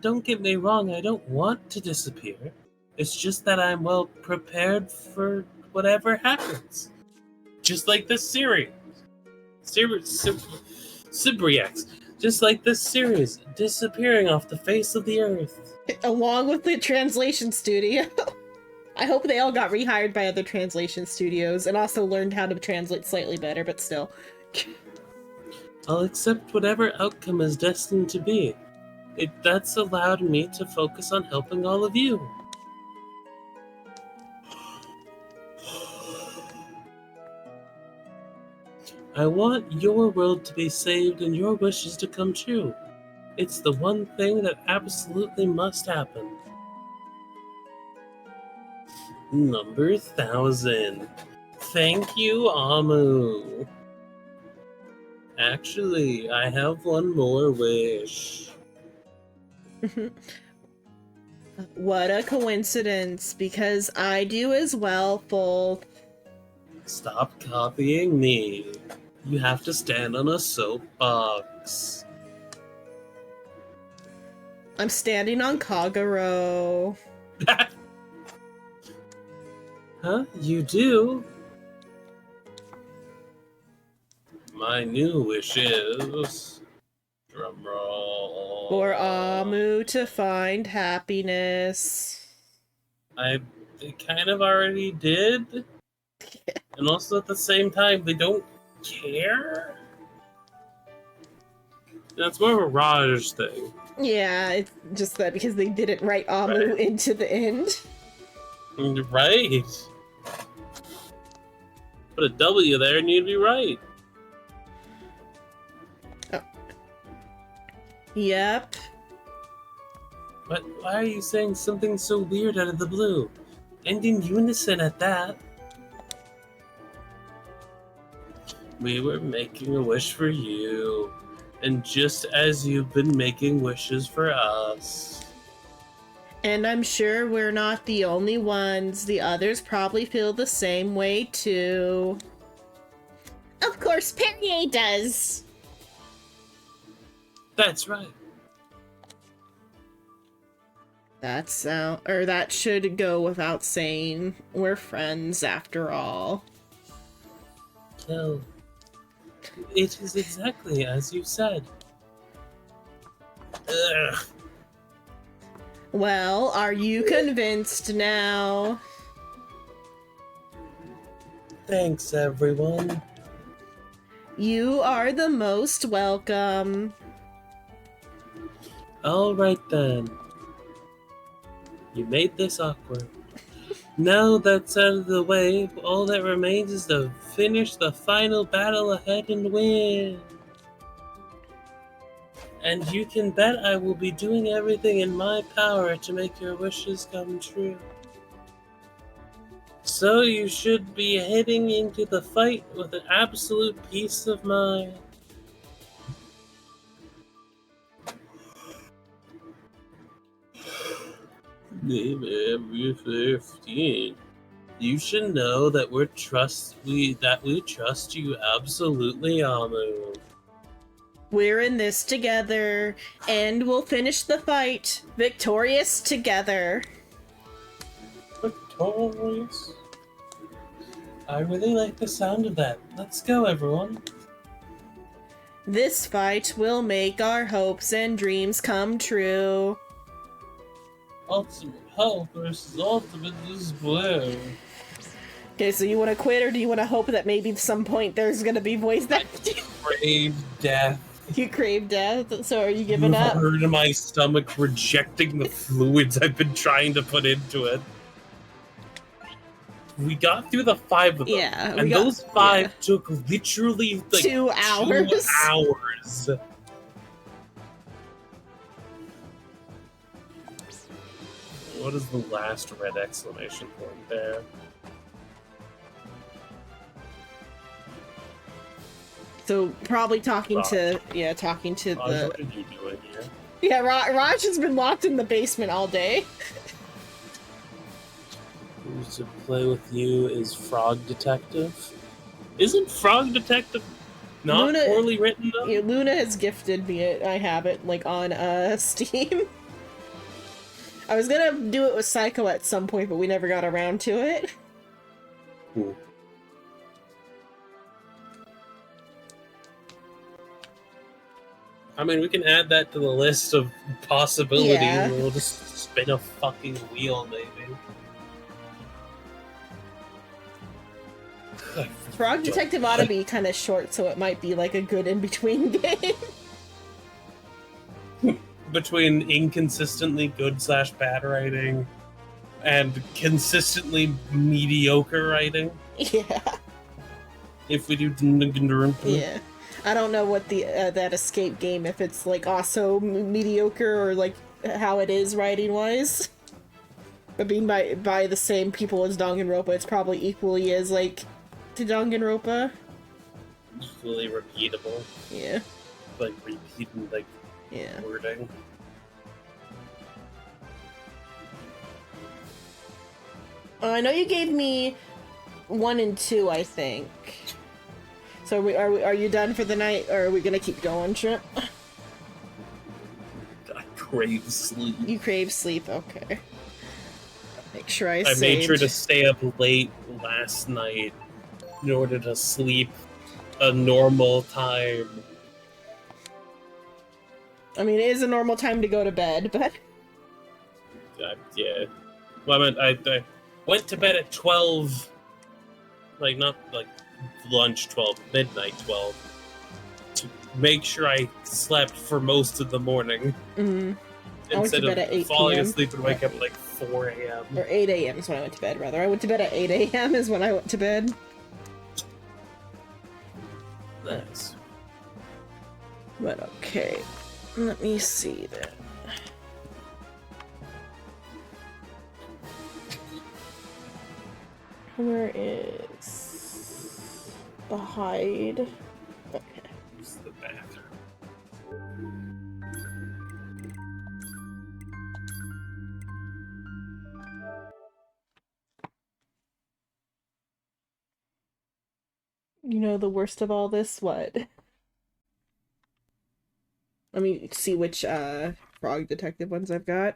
don't get me wrong, I don't want to disappear. It's just that I'm well prepared for whatever happens. Just like this series. Cybriax. Just like this series. Disappearing off the face of the earth. Along with the translation studio. I hope they all got rehired by other translation studios and also learned how to translate slightly better, but still. I'll accept whatever outcome is destined to be. That's allowed me to focus on helping all of you. I want your world to be saved and your wishes to come true. It's the one thing that absolutely must happen. Number 1000. Thank you, Amu. Actually, I have one more wish. What a coincidence, because I do as well, Fold. Stop copying me. You have to stand on a soapbox. I'm standing on Kagero. Huh? You do? My new wish is... Drumroll. For Amu to find happiness. I kind of already did. And also at the same time, they don't care? That's more of a Raj thing. Yeah, it's just that because they didn't write Amu Right. into the end. Right. Put a W there and you'd be right. Yep. But why are you saying something so weird out of the blue? And in unison at that. We were making a wish for you. And just as you've been making wishes for us. And I'm sure we're not the only ones. The others probably feel the same way too. Of course, Perrier does. That's right. That should go without saying. We're friends after all. Well, it is exactly as you said. Ugh. Well, are you convinced now? Thanks, everyone. You are the most welcome. Alright then. You made this awkward. Now that's out of the way, all that remains is to finish the final battle ahead and win. And you can bet I will be doing everything in my power to make your wishes come true. So you should be heading into the fight with an absolute peace of mind. Every 15. You should know that we trust you absolutely, Amu. We're in this together, and we'll finish the fight victorious together. Victorious. I really like the sound of that. Let's go, everyone. This fight will make our hopes and dreams come true. Ultimate hope versus ultimate despair. Okay, so you want to quit, or do you want to hope that maybe at some point there's gonna be voice acting? Brave death. You crave death, so are you You've giving up? heard my stomach rejecting the fluids I've been trying to put into it. We got through the 5 of them. Yeah, and those 5 took literally like 2 hours. 2 hours. What is the last red exclamation point there? So probably talking Raj. to Raj, the what are you doing here? yeah. Raj has been locked in the basement all day. Who's to play with you is Frog Detective. Isn't Frog Detective not Luna- poorly written though? Yeah, Luna has gifted me it. I have it like on Steam. I was gonna do it with Psycho at some point, but we never got around to it. Cool. I mean, we can add that to the list of possibilities. Yeah. We'll just spin a fucking wheel, maybe. Frog Detective ought to be kind of short, so it might be like a good in-between game. Between inconsistently good / bad writing and consistently mediocre writing. Yeah. If we do Yeah. I don't know what the that escape game, if it's like also mediocre or like how it is writing wise. But being by the same people as Danganronpa, it's probably equally as like to Danganronpa. fully repeatable, Yeah. like repeating like Yeah. wording. I know you gave me 1 and 2, I think. So are you done for the night, or are we gonna keep going, Trip? I crave sleep. You crave sleep, okay. Make sure I I saved. made sure to stay up late last night in order to sleep a normal time. I mean, it is a normal time to go to bed, but Yeah. Well, I went to bed at 12. Like, not like lunch 12, midnight 12. To make sure I slept for most of the morning. I went Instead to bed of at 8 falling p.m. asleep and wake up at like 4 a.m. Or 8 a.m. is when I went to bed, rather. I went to bed at 8 a.m. is when I went to bed. Nice. But okay. Let me see then. Where is the hide? Okay. It's the bathroom. You know the worst of all this? What? Let me see which Frog Detective ones I've got.